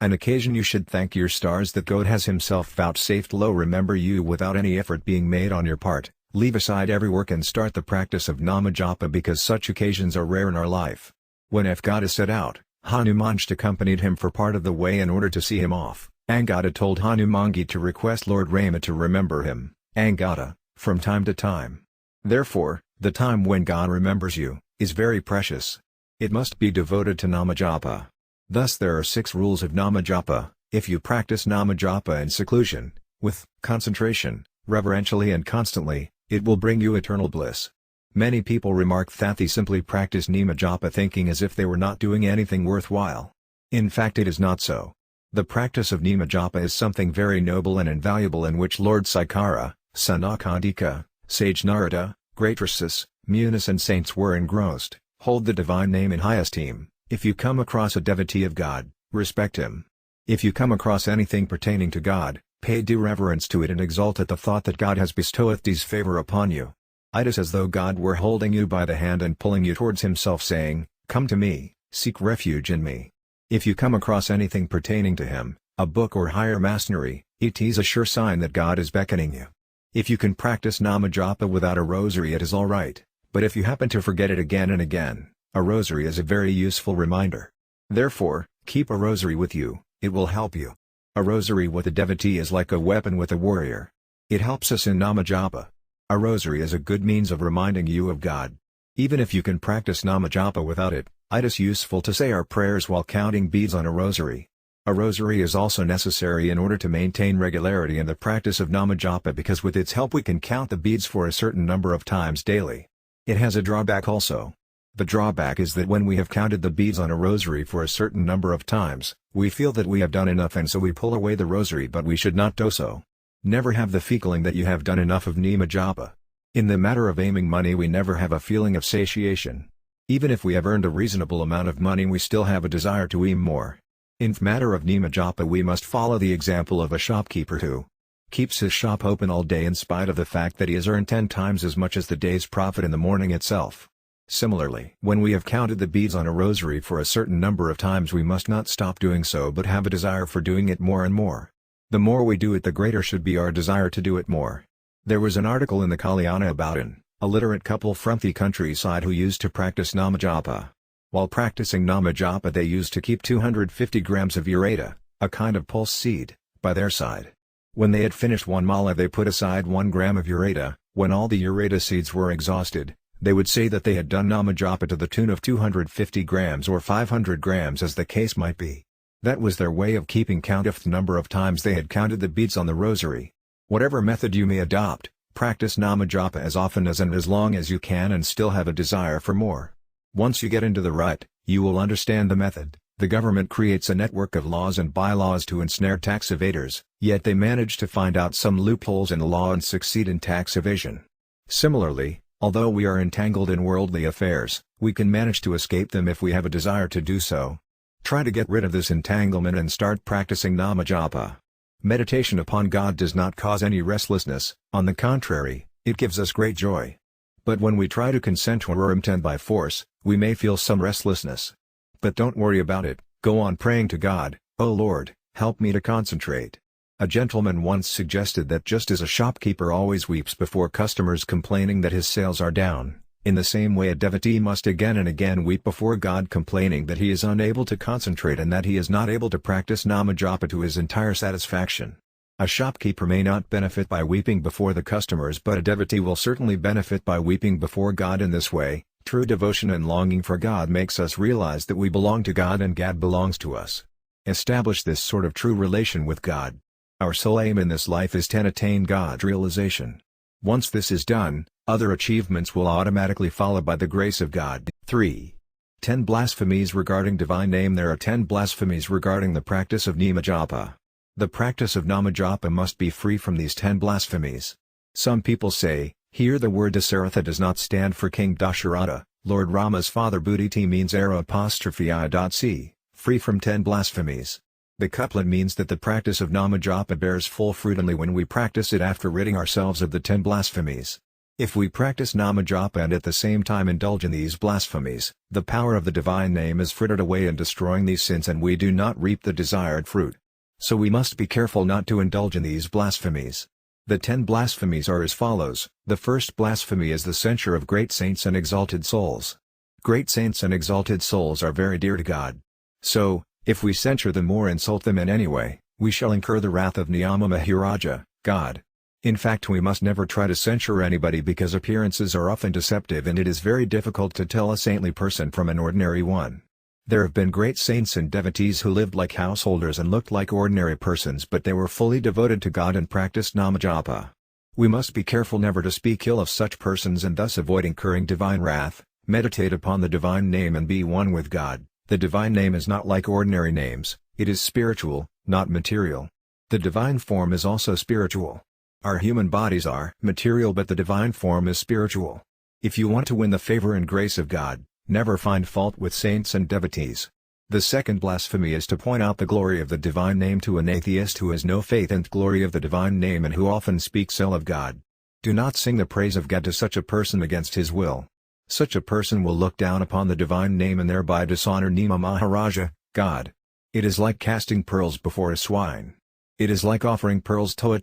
An occasion you should thank your stars that God has Himself vouchsafed remember you without any effort being made on your part. Leave aside every work and start the practice of Namajapa, because such occasions are rare in our life. When God set out, Hanumanji accompanied him for part of the way in order to see him off. Angada told Hanumanji to request Lord Rama to remember him, Angada, from time to time. Therefore, the time when God remembers you is very precious. It must be devoted to Namajapa. Thus there are 6 rules of Namajapa. If you practice Namajapa in seclusion, with concentration, reverentially and constantly, it will bring you eternal bliss. Many people remark that they simply practice Namajapa thinking as if they were not doing anything worthwhile. In fact, it is not so. The practice of Namajapa is something very noble and invaluable, in which Lord Sankara, Sanakandika, Sage Narada, Great Rasis, Munis and saints were engrossed. Hold the divine name in high esteem. If you come across a devotee of God, respect him. If you come across anything pertaining to God, pay due reverence to it and exult at the thought that God has bestowed His favor upon you. It is as though God were holding you by the hand and pulling you towards Himself, saying, "Come to me, seek refuge in me." If you come across anything pertaining to Him, a book or higher mastery, it is a sure sign that God is beckoning you. If you can practice Namajapa without a rosary, it is all right, but if you happen to forget it again and again, a rosary is a very useful reminder. Therefore, keep a rosary with you, it will help you. A rosary with a devotee is like a weapon with a warrior. It helps us in Namajapa. A rosary is a good means of reminding you of God. Even if you can practice Namajapa without it, it is useful to say our prayers while counting beads on a rosary. A rosary is also necessary in order to maintain regularity in the practice of Namajapa, because with its help we can count the beads for a certain number of times daily. It has a drawback also. The drawback is that when we have counted the beads on a rosary for a certain number of times, we feel that we have done enough and so we pull away the rosary, but we should not do so. Never have the feeling that you have done enough of Namajapa. In the matter of aiming money, we never have a feeling of satiation. Even if we have earned a reasonable amount of money, we still have a desire to aim more. In the matter of Namajapa, we must follow the example of a shopkeeper who keeps his shop open all day in spite of the fact that he has earned 10 times as much as the day's profit in the morning itself. Similarly, when we have counted the beads on a rosary for a certain number of times, we must not stop doing so but have a desire for doing it more and more. The more we do it, the greater should be our desire to do it more. There was an article in the Kalyana about a literate couple from the countryside who used to practice Namajapa. While practicing Namajapa, they used to keep 250 grams of ureta, a kind of pulse seed, by their side. When they had finished one mala, they put aside 1 gram of ureta. When all the ureta seeds were exhausted, they would say that they had done Namajapa to the tune of 250 grams or 500 grams, as the case might be. That was their way of keeping count of the number of times they had counted the beads on the rosary. Whatever method you may adopt, practice Namajapa as often as and as long as you can and still have a desire for more. Once you get into the rut, you will understand the method. The government creates a network of laws and bylaws to ensnare tax evaders, yet they manage to find out some loopholes in the law and succeed in tax evasion. Similarly, although we are entangled in worldly affairs, we can manage to escape them if we have a desire to do so. Try to get rid of this entanglement and start practicing Namajapa. Meditation upon God does not cause any restlessness, on the contrary, it gives us great joy. But when we try to consent or intend by force, we may feel some restlessness. But don't worry about it, go on praying to God, "O Lord, help me to concentrate." A gentleman once suggested that just as a shopkeeper always weeps before customers complaining that his sales are down, in the same way a devotee must again and again weep before God complaining that he is unable to concentrate and that he is not able to practice Namajapa to his entire satisfaction. A shopkeeper may not benefit by weeping before the customers, but a devotee will certainly benefit by weeping before God in this way. True devotion and longing for God makes us realize that we belong to God and God belongs to us. Establish this sort of true relation with God. Our sole aim in this life is to attain God realization. Once this is done, other achievements will automatically follow by the grace of God. 3. 10 blasphemies regarding divine name. There are 10 blasphemies regarding the practice of Namajapa. The practice of Namajapa must be free from these 10 blasphemies. Some people say, here the word Dasaratha does not stand for King Dasharatha, Lord Rama's father. Buddhiti means *I.c, free from 10 blasphemies. The couplet means that the practice of Namajapa bears full fruit only when we practice it after ridding ourselves of the 10 blasphemies. If we practice Namajapa and at the same time indulge in these blasphemies, the power of the divine name is frittered away in destroying these sins and we do not reap the desired fruit. So we must be careful not to indulge in these blasphemies. The 10 blasphemies are as follows. The first blasphemy is the censure of great saints and exalted souls. Great saints and exalted souls are very dear to God. So, if we censure them or insult them in any way, we shall incur the wrath of Niyama Maharaja, God. In fact, we must never try to censure anybody because appearances are often deceptive and it is very difficult to tell a saintly person from an ordinary one. There have been great saints and devotees who lived like householders and looked like ordinary persons, but they were fully devoted to God and practiced Namajapa. We must be careful never to speak ill of such persons and thus avoid incurring divine wrath. Meditate upon the divine name and be one with God. The divine name is not like ordinary names, it is spiritual, not material. The divine form is also spiritual. Our human bodies are material, but the divine form is spiritual. If you want to win the favor and grace of God, never find fault with saints and devotees. The second blasphemy is to point out the glory of the divine name to an atheist who has no faith in the glory of the divine name and who often speaks ill of God. Do not sing the praise of God to such a person against his will. Such a person will look down upon the divine name and thereby dishonor Nima Maharaja, God. It is like casting pearls before a swine. It is like offering pearls to a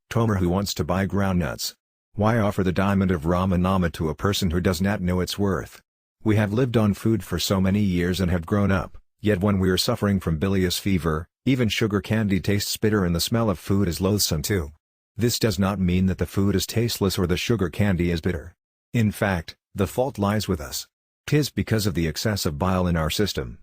Tomer who wants to buy groundnuts. Why offer the diamond of Ramanama to a person who does not know its worth? We have lived on food for so many years and have grown up, yet when we are suffering from bilious fever, even sugar candy tastes bitter and the smell of food is loathsome too. This does not mean that the food is tasteless or the sugar candy is bitter. In fact, the fault lies with us. 'Tis because of the excess of bile in our system.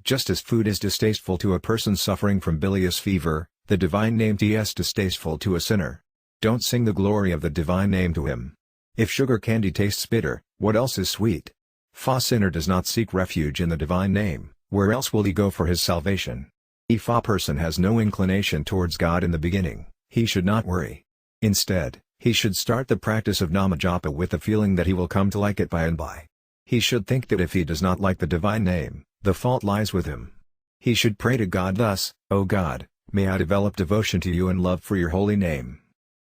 Just as food is distasteful to a person suffering from bilious fever, the divine name is distasteful to a sinner. Don't sing the glory of the divine name to him. If sugar candy tastes bitter, what else is sweet? A sinner does not seek refuge in the divine name, where else will he go for his salvation? If a person has no inclination towards God in the beginning, he should not worry. Instead, he should start the practice of Namajapa with the feeling that he will come to like it by and by. He should think that if he does not like the divine name, the fault lies with him. He should pray to God thus, "O God, may I develop devotion to you and love for your holy name."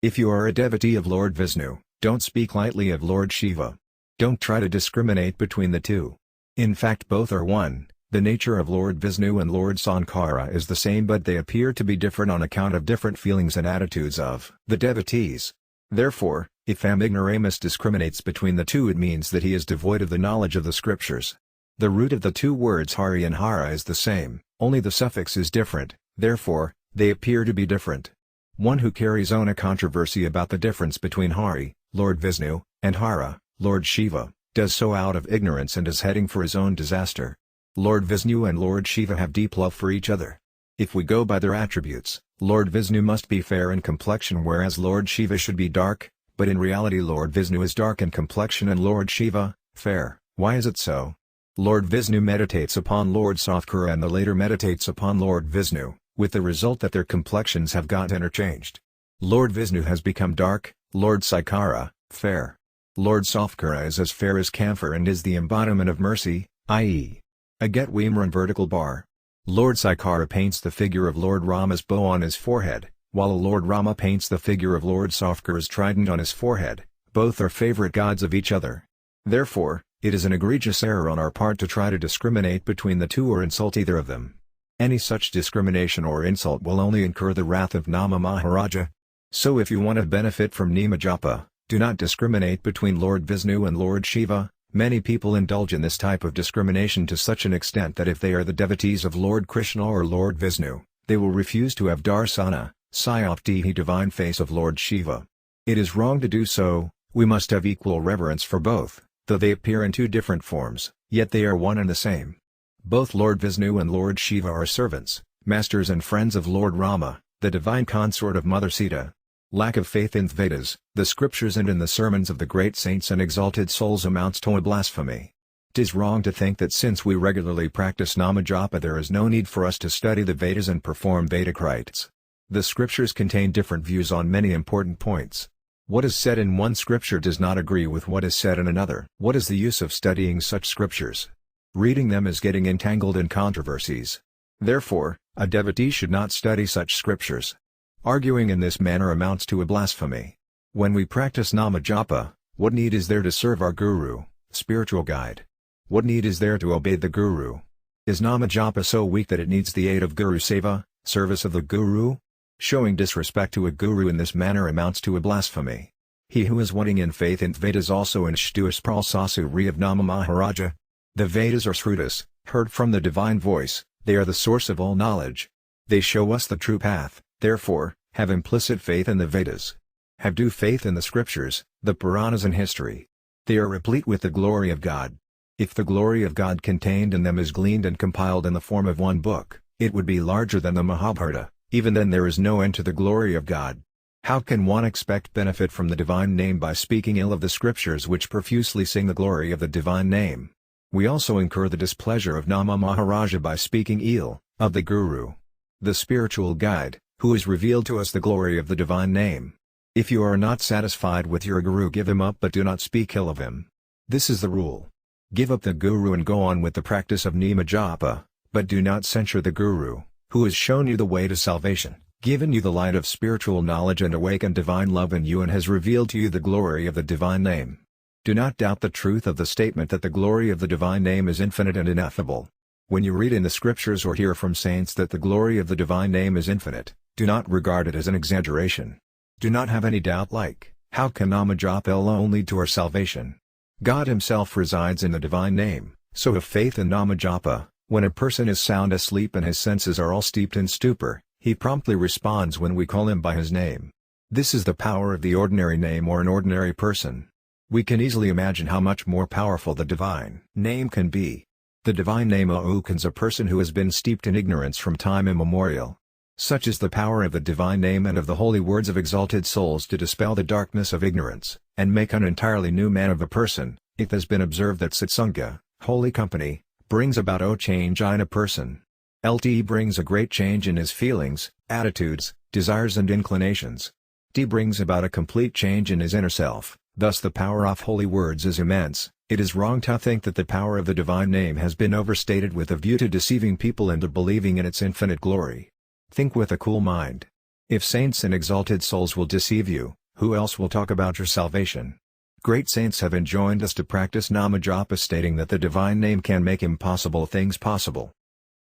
If you are a devotee of Lord Vishnu, don't speak lightly of Lord Shiva. Don't try to discriminate between the two. In fact, both are one. The nature of Lord Vishnu and Lord Sankara is the same, but they appear to be different on account of different feelings and attitudes of the devotees. Therefore, if an ignoramus discriminates between the two, it means that he is devoid of the knowledge of the scriptures. The root of the two words Hari and Hara is the same, only the suffix is different, therefore, they appear to be different. One who carries on a controversy about the difference between Hari, Lord Vishnu, and Hara, Lord Shiva, does so out of ignorance and is heading for his own disaster. Lord Vishnu and Lord Shiva have deep love for each other. If we go by their attributes, Lord Vishnu must be fair in complexion whereas Lord Shiva should be dark, but in reality Lord Vishnu is dark in complexion and Lord Shiva, fair. Why is it so? Lord Vishnu meditates upon Lord Sathguru and the later meditates upon Lord Vishnu, with the result that their complexions have got interchanged. Lord Vishnu has become dark, Lord Sathguru, fair. Lord Sathguru is as fair as camphor and is the embodiment of mercy, i.e. a get Weimran vertical bar. Lord Sathguru paints the figure of Lord Rama's bow on his forehead, while Lord Rama paints the figure of Lord Sathguru's trident on his forehead. Both are favorite gods of each other. Therefore, it is an egregious error on our part to try to discriminate between the two or insult either of them. Any such discrimination or insult will only incur the wrath of Nama Maharaja. So if you want to benefit from Nama Japa, do not discriminate between Lord Vishnu and Lord Shiva. Many people indulge in this type of discrimination to such an extent that if they are the devotees of Lord Krishna or Lord Vishnu, they will refuse to have darsana, the divine face of Lord Shiva. It is wrong to do so. We must have equal reverence for both, though they appear in two different forms, yet they are one and the same. Both Lord Vishnu and Lord Shiva are servants, masters and friends of Lord Rama, the divine consort of Mother Sita. Lack of faith in the Vedas, the scriptures and in the sermons of the great saints and exalted souls amounts to a blasphemy. 'Tis wrong to think that since we regularly practice Nama Japa there is no need for us to study the Vedas and perform Vedic rites. The scriptures contain different views on many important points. What is said in one scripture does not agree with what is said in another. What is the use of studying such scriptures? Reading them is getting entangled in controversies. Therefore, a devotee should not study such scriptures. Arguing in this manner amounts to a blasphemy. When we practice Nama Japa, what need is there to serve our Guru, spiritual guide? What need is there to obey the Guru? Is Nama Japa so weak that it needs the aid of Guru Seva, service of the Guru? Showing disrespect to a Guru in this manner amounts to a blasphemy. He who is wanting in faith in Vedas also in Shtuas Pralsasuri of Nama Maharaja. The Vedas are Srutas, heard from the divine voice, they are the source of all knowledge. They show us the true path. Therefore, have implicit faith in the Vedas. Have due faith in the scriptures, the Puranas and history. They are replete with the glory of God. If the glory of God contained in them is gleaned and compiled in the form of one book, it would be larger than the Mahabharata. Even then there is no end to the glory of God. How can one expect benefit from the divine name by speaking ill of the scriptures which profusely sing the glory of the divine name? We also incur the displeasure of Nama Maharaja by speaking ill of the Guru, the spiritual guide, who has revealed to us the glory of the divine name. If you are not satisfied with your Guru, give him up but do not speak ill of him. This is the rule. Give up the Guru and go on with the practice of Nama Japa, but do not censure the Guru, who has shown you the way to salvation, given you the light of spiritual knowledge and awakened divine love in you and has revealed to you the glory of the divine name. Do not doubt the truth of the statement that the glory of the divine name is infinite and ineffable. When you read in the scriptures or hear from saints that the glory of the divine name is infinite, do not regard it as an exaggeration. Do not have any doubt like, how can Nama Japa alone lead to our salvation? God himself resides in the divine name, so have faith in Nama Japa. When a person is sound asleep and his senses are all steeped in stupor, he promptly responds when we call him by his name. This is the power of the ordinary name or an ordinary person. We can easily imagine how much more powerful the divine name can be. The divine name awakens a person who has been steeped in ignorance from time immemorial. Such is the power of the divine name and of the holy words of exalted souls to dispel the darkness of ignorance, and make an entirely new man of a person. It has been observed that satsanga, holy company, brings about a change in a person. LT brings a great change in his feelings, attitudes, desires and inclinations. T brings about a complete change in his inner self, thus the power of holy words is immense. It is wrong to think that the power of the divine name has been overstated with a view to deceiving people into believing in its infinite glory. Think with a cool mind. If saints and exalted souls will deceive you, who else will talk about your salvation? Great saints have enjoined us to practice Nama Japa, stating that the divine name can make impossible things possible.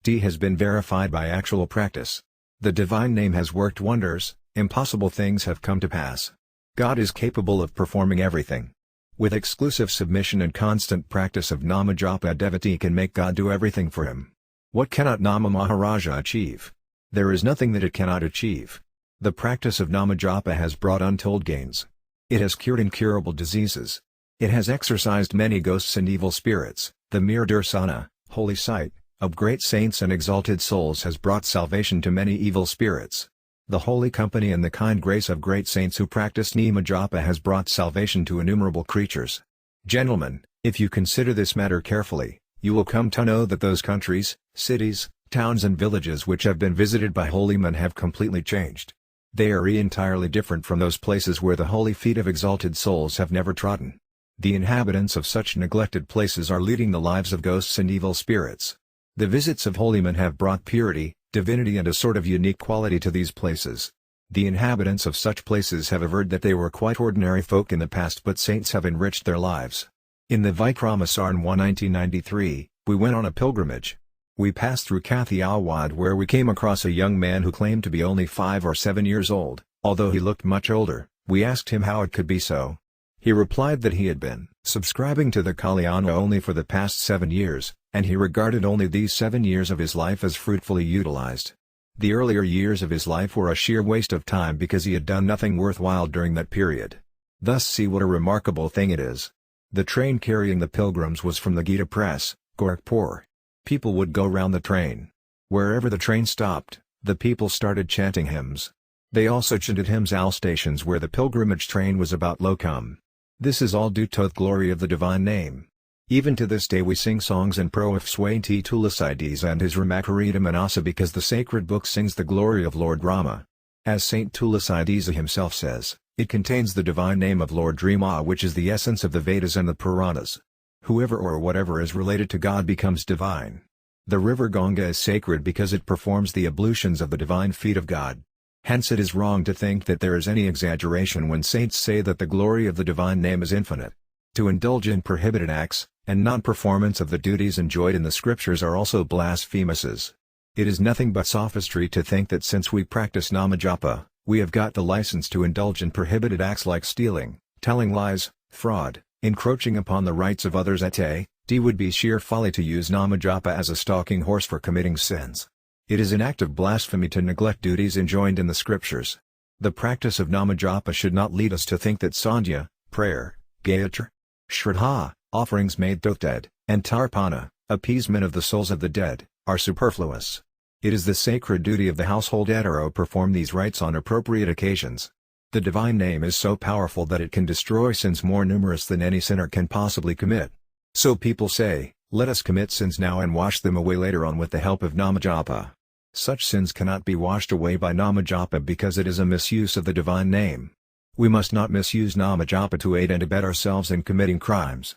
T has been verified by actual practice. The divine name has worked wonders, impossible things have come to pass. God is capable of performing everything. With exclusive submission and constant practice of Nama Japa, a devotee can make God do everything for him. What cannot Nama Maharaja achieve? There is nothing that it cannot achieve. The practice of Nama Japa has brought untold gains. It has cured incurable diseases. It has exorcised many ghosts and evil spirits. The mere darsana, holy sight, of great saints and exalted souls has brought salvation to many evil spirits. The holy company and the kind grace of great saints who practice Nama Japa has brought salvation to innumerable creatures. Gentlemen, if you consider this matter carefully, you will come to know that those countries, cities, towns and villages which have been visited by holy men have completely changed. They are entirely different from those places where the holy feet of exalted souls have never trodden. The inhabitants of such neglected places are leading the lives of ghosts and evil spirits. The visits of holy men have brought purity, divinity and a sort of unique quality to these places. The inhabitants of such places have averred that they were quite ordinary folk in the past, but saints have enriched their lives. In the Vikram Samvat 1993, we went on a pilgrimage. We passed through Kathiawad where we came across a young man who claimed to be only 5 or 7 years old, although he looked much older. We asked him how it could be so. He replied that he had been subscribing to the Kalyana only for the past 7 years, and he regarded only these 7 years of his life as fruitfully utilized. The earlier years of his life were a sheer waste of time because he had done nothing worthwhile during that period. Thus see what a remarkable thing it is. The train carrying the pilgrims was from the Gita Press, Gorakhpur. People would go round the train. Wherever the train stopped, the people started chanting hymns. They also chanted hymns all stations where the pilgrimage train was about to come. This is all due to the glory of the divine name. Even to this day we sing songs in pro of Swamiji Tulsidas and his Ramakarita Manasa because the sacred book sings the glory of Lord Rama. As Saint Tulsidas himself says, it contains the divine name of Lord Rama, which is the essence of the Vedas and the Puranas. Whoever or whatever is related to God becomes divine. The river Ganga is sacred because it performs the ablutions of the divine feet of God. Hence it is wrong to think that there is any exaggeration when saints say that the glory of the divine name is infinite. To indulge in prohibited acts, and non-performance of the duties enjoined in the scriptures are also blasphemouses. It is nothing but sophistry to think that since we practice Namajapa, we have got the license to indulge in prohibited acts like stealing, telling lies, fraud, encroaching upon the rights of others etc. It would be sheer folly to use Namajapa as a stalking horse for committing sins. It is an act of blasphemy to neglect duties enjoined in the scriptures. The practice of Namajapa should not lead us to think that Sandhya, prayer, Gayatri, Shraddha, offerings made to dead, and Tarpana, appeasement of the souls of the dead, are superfluous. It is the sacred duty of the household to perform these rites on appropriate occasions. The divine name is so powerful that it can destroy sins more numerous than any sinner can possibly commit. So people say, let us commit sins now and wash them away later on with the help of Namajapa. Such sins cannot be washed away by Namajapa because it is a misuse of the divine name. We must not misuse Namajapa to aid and abet ourselves in committing crimes.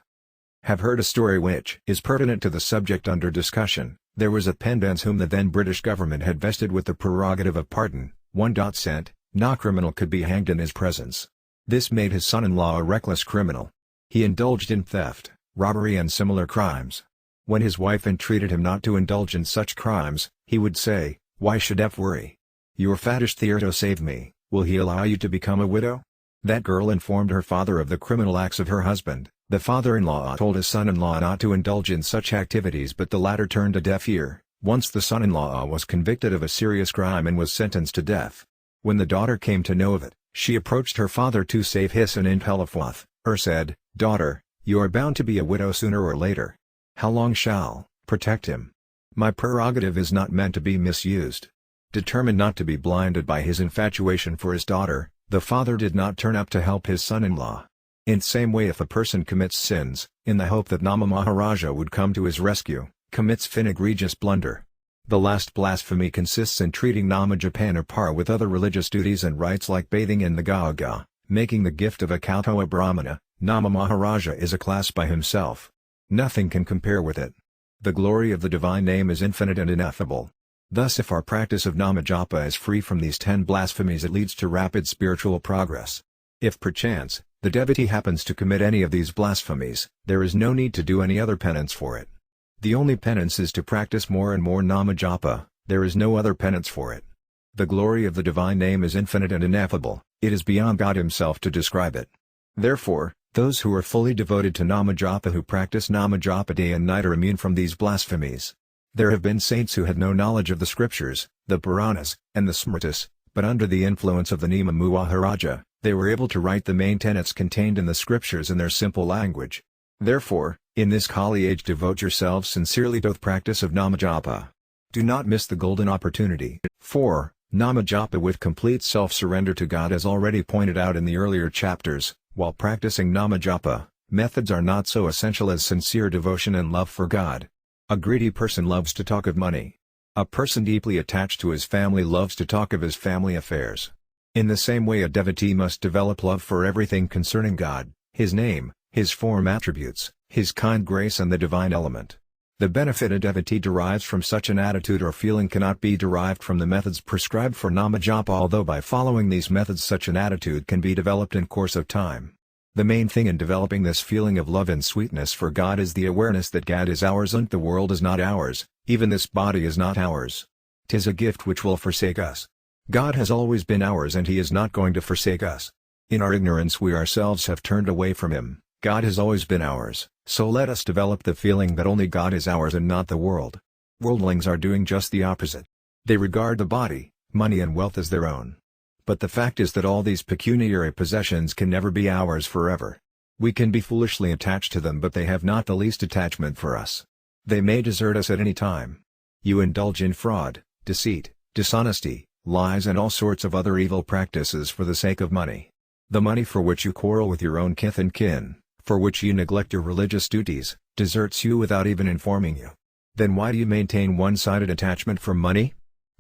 Have heard a story which is pertinent to the subject under discussion. There was a Pendants whom the then British government had vested with the prerogative of pardon. Sent, no criminal could be hanged in his presence. This made his son-in-law a reckless criminal. He indulged in theft, robbery and similar crimes. When his wife entreated him not to indulge in such crimes, he would say, "Why should I worry? Your faddish Theurto saved me, will he allow you to become a widow?" That girl informed her father of the criminal acts of her husband. The father-in-law told his son-in-law not to indulge in such activities, but the latter turned a deaf ear. Once the son-in-law was convicted of a serious crime and was sentenced to death. When the daughter came to know of it, she approached her father to save his son in Pelafwath, said, "Daughter, you are bound to be a widow sooner or later. How long shall protect him? My prerogative is not meant to be misused." Determined not to be blinded by his infatuation for his daughter, the father did not turn up to help his son-in-law. In the same way, if a person commits sins, in the hope that Nama Maharaja would come to his rescue, commits an egregious blunder. The last blasphemy consists in treating Namajapa on a par with other religious duties and rites like bathing in the Ganga, making the gift of a cow to a Brahmana. Nama Maharaja is a class by himself. Nothing can compare with it. The glory of the divine name is infinite and ineffable. Thus if our practice of Namajapa is free from these 10 blasphemies, it leads to rapid spiritual progress. If perchance, the devotee happens to commit any of these blasphemies, there is no need to do any other penance for it. The only penance is to practice more and more Namajapa, there is no other penance for it. The glory of the divine name is infinite and ineffable, it is beyond God himself to describe it. Therefore, those who are fully devoted to Namajapa, who practice Namajapa day and night, are immune from these blasphemies. There have been saints who had no knowledge of the scriptures, the Puranas, and the Smritis, but under the influence of the Nema Maharaja, they were able to write the main tenets contained in the scriptures in their simple language. Therefore, In this Kali age, devote yourselves sincerely to the practice of Namajapa. Do not miss the golden opportunity. 4. Namajapa with complete self-surrender to God. As already pointed out in the earlier chapters, while practicing Namajapa, methods are not so essential as sincere devotion and love for God. A greedy person loves to talk of money. A person deeply attached to his family loves to talk of his family affairs. In the same way, a devotee must develop love for everything concerning God, His name, His form attributes, His kind grace and the divine element. The benefit a devotee derives from such an attitude or feeling cannot be derived from the methods prescribed for Namajapa, although by following these methods such an attitude can be developed in course of time. The main thing in developing this feeling of love and sweetness for God is the awareness that God is ours and the world is not ours, even this body is not ours. 'Tis a gift which will forsake us. God has always been ours and He is not going to forsake us. In our ignorance we ourselves have turned away from Him. God has always been ours, so let us develop the feeling that only God is ours and not the world. Worldlings are doing just the opposite. They regard the body, money and wealth as their own. But the fact is that all these pecuniary possessions can never be ours forever. We can be foolishly attached to them, but they have not the least attachment for us. They may desert us at any time. You indulge in fraud, deceit, dishonesty, lies and all sorts of other evil practices for the sake of money. The money for which you quarrel with your own kith and kin, for which you neglect your religious duties, deserts you without even informing you. Then why do you maintain one-sided attachment for money?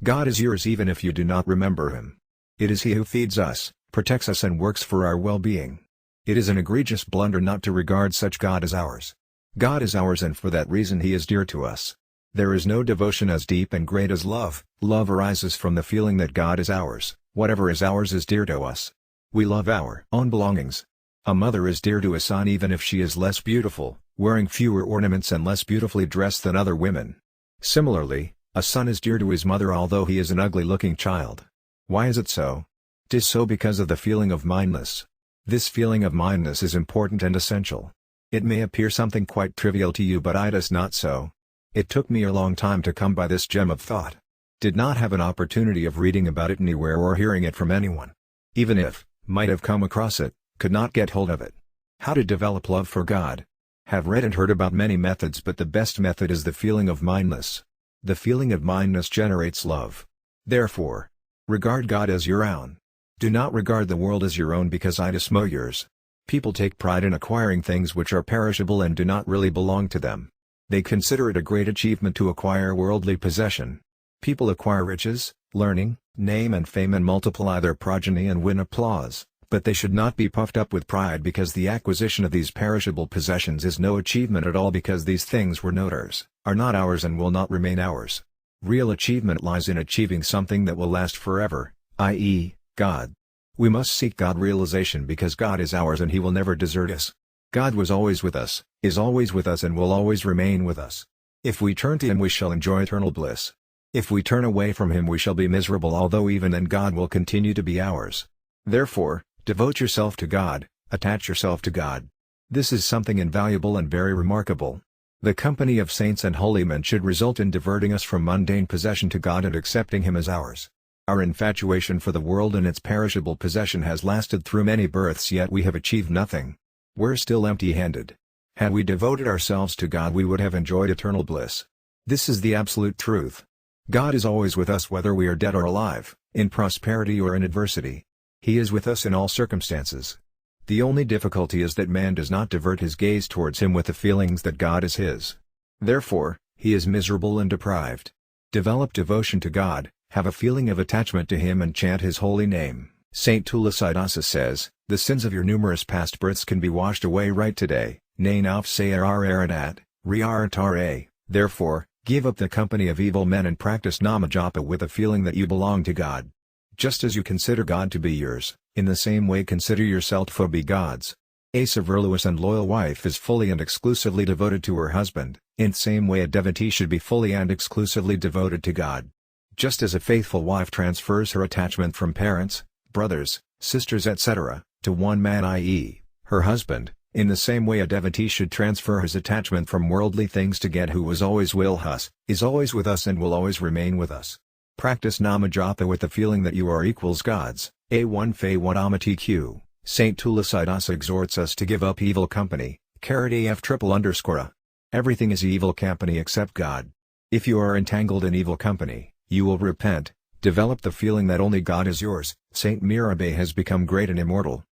God is yours even if you do not remember Him. It is He who feeds us, protects us and works for our well-being. It is an egregious blunder not to regard such God as ours. God is ours and for that reason He is dear to us. There is no devotion as deep and great as love. Love arises from the feeling that God is ours. Whatever is ours is dear to us. We love our own belongings. A mother is dear to a son even if she is less beautiful, wearing fewer ornaments and less beautifully dressed than other women. Similarly, a son is dear to his mother although he is an ugly-looking child. Why is it so? 'Tis so because of the feeling of mindness. This feeling of mindness is important and essential. It may appear something quite trivial to you, but it is not so. It took me a long time to come by this gem of thought. Did not have an opportunity of reading about it anywhere or hearing it from anyone. Even if, might have come across it, could not get hold of it. How to develop love for God? Have read and heard about many methods, but the best method is the feeling of mindness. The feeling of mindness generates love. Therefore, regard God as your own. Do not regard the world as your own because it is yours. People take pride in acquiring things which are perishable and do not really belong to them. They consider it a great achievement to acquire worldly possession. People acquire riches, learning, name and fame and multiply their progeny and win applause, but they should not be puffed up with pride because the acquisition of these perishable possessions is no achievement at all, because these things were not ours, are not ours and will not remain ours. Real achievement lies in achieving something that will last forever, i.e., God. We must seek God realization because God is ours and He will never desert us. God was always with us, is always with us and will always remain with us. If we turn to Him we shall enjoy eternal bliss. If we turn away from Him we shall be miserable, although even then God will continue to be ours. Therefore, devote yourself to God, attach yourself to God. This is something invaluable and very remarkable. The company of saints and holy men should result in diverting us from mundane possession to God and accepting Him as ours. Our infatuation for the world and its perishable possession has lasted through many births, yet we have achieved nothing. We're still empty-handed. Had we devoted ourselves to God we would have enjoyed eternal bliss. This is the absolute truth. God is always with us whether we are dead or alive, in prosperity or in adversity. He is with us in all circumstances. The only difficulty is that man does not divert his gaze towards Him with the feelings that God is his. Therefore, he is miserable and deprived. Develop devotion to God, have a feeling of attachment to Him and chant His holy name. Saint Tullasidasa says, "The sins of your numerous past births can be washed away right today. Nainaf sayararat, riaratare. Therefore, give up the company of evil men and practice Namajapa with a feeling that you belong to God. Just as you consider God to be yours, in the same way consider yourself to be God's. A virtuous and loyal wife is fully and exclusively devoted to her husband, in the same way a devotee should be fully and exclusively devoted to God. Just as a faithful wife transfers her attachment from parents, brothers, sisters etc., to one man, i.e., her husband, in the same way a devotee should transfer his attachment from worldly things to God, who was always with us, is always with us and will always remain with us. Practice Namajapa with the feeling that you are equals God's. A1 Fe 1 Amati Q. Saint Tullasidasa exhorts us to give up evil company, AF _. Everything is evil company except God. If you are entangled in evil company, you will repent, develop the feeling that only God is yours. Saint Mirabai has become great and immortal.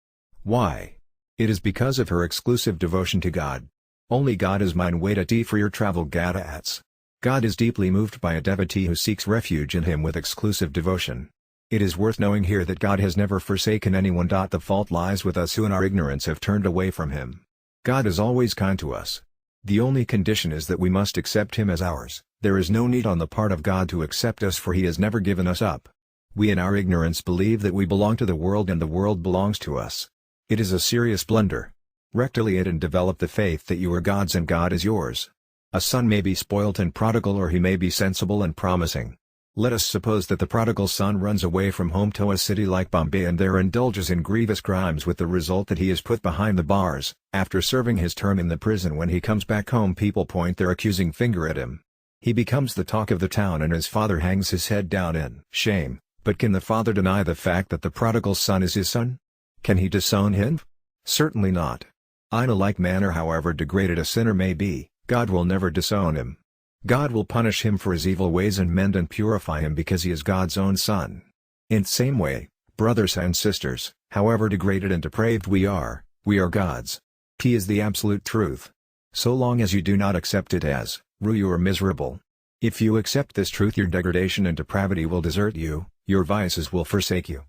Why? It is because of her exclusive devotion to God. Only God is mine. Wait at for your travel Gadats. God is deeply moved by a devotee who seeks refuge in him with exclusive devotion. It is worth knowing here that God has never forsaken anyone. The fault lies with us who in our ignorance have turned away from him. God is always kind to us. The only condition is that we must accept him as ours. There is no need on the part of God to accept us, for he has never given us up. We in our ignorance believe that we belong to the world and the world belongs to us. It is a serious blunder. Rectiliate and develop the faith that you are God's and God is yours. A son may be spoilt and prodigal, or he may be sensible and promising. Let us suppose that the prodigal son runs away from home to a city like Bombay and there indulges in grievous crimes, with the result that he is put behind the bars. After serving his term in the prison, when he comes back home, people point their accusing finger at him. He becomes the talk of the town and his father hangs his head down in shame. But can the father deny the fact that the prodigal son is his son? Can he disown him? Certainly not. In a like manner, however degraded a sinner may be, God will never disown him. God will punish him for his evil ways and mend and purify him because he is God's own son. In the same way, brothers and sisters, however degraded and depraved we are God's. He is the absolute truth. So long as you do not accept it as true, you are miserable. If you accept this truth, your degradation and depravity will desert you, your vices will forsake you.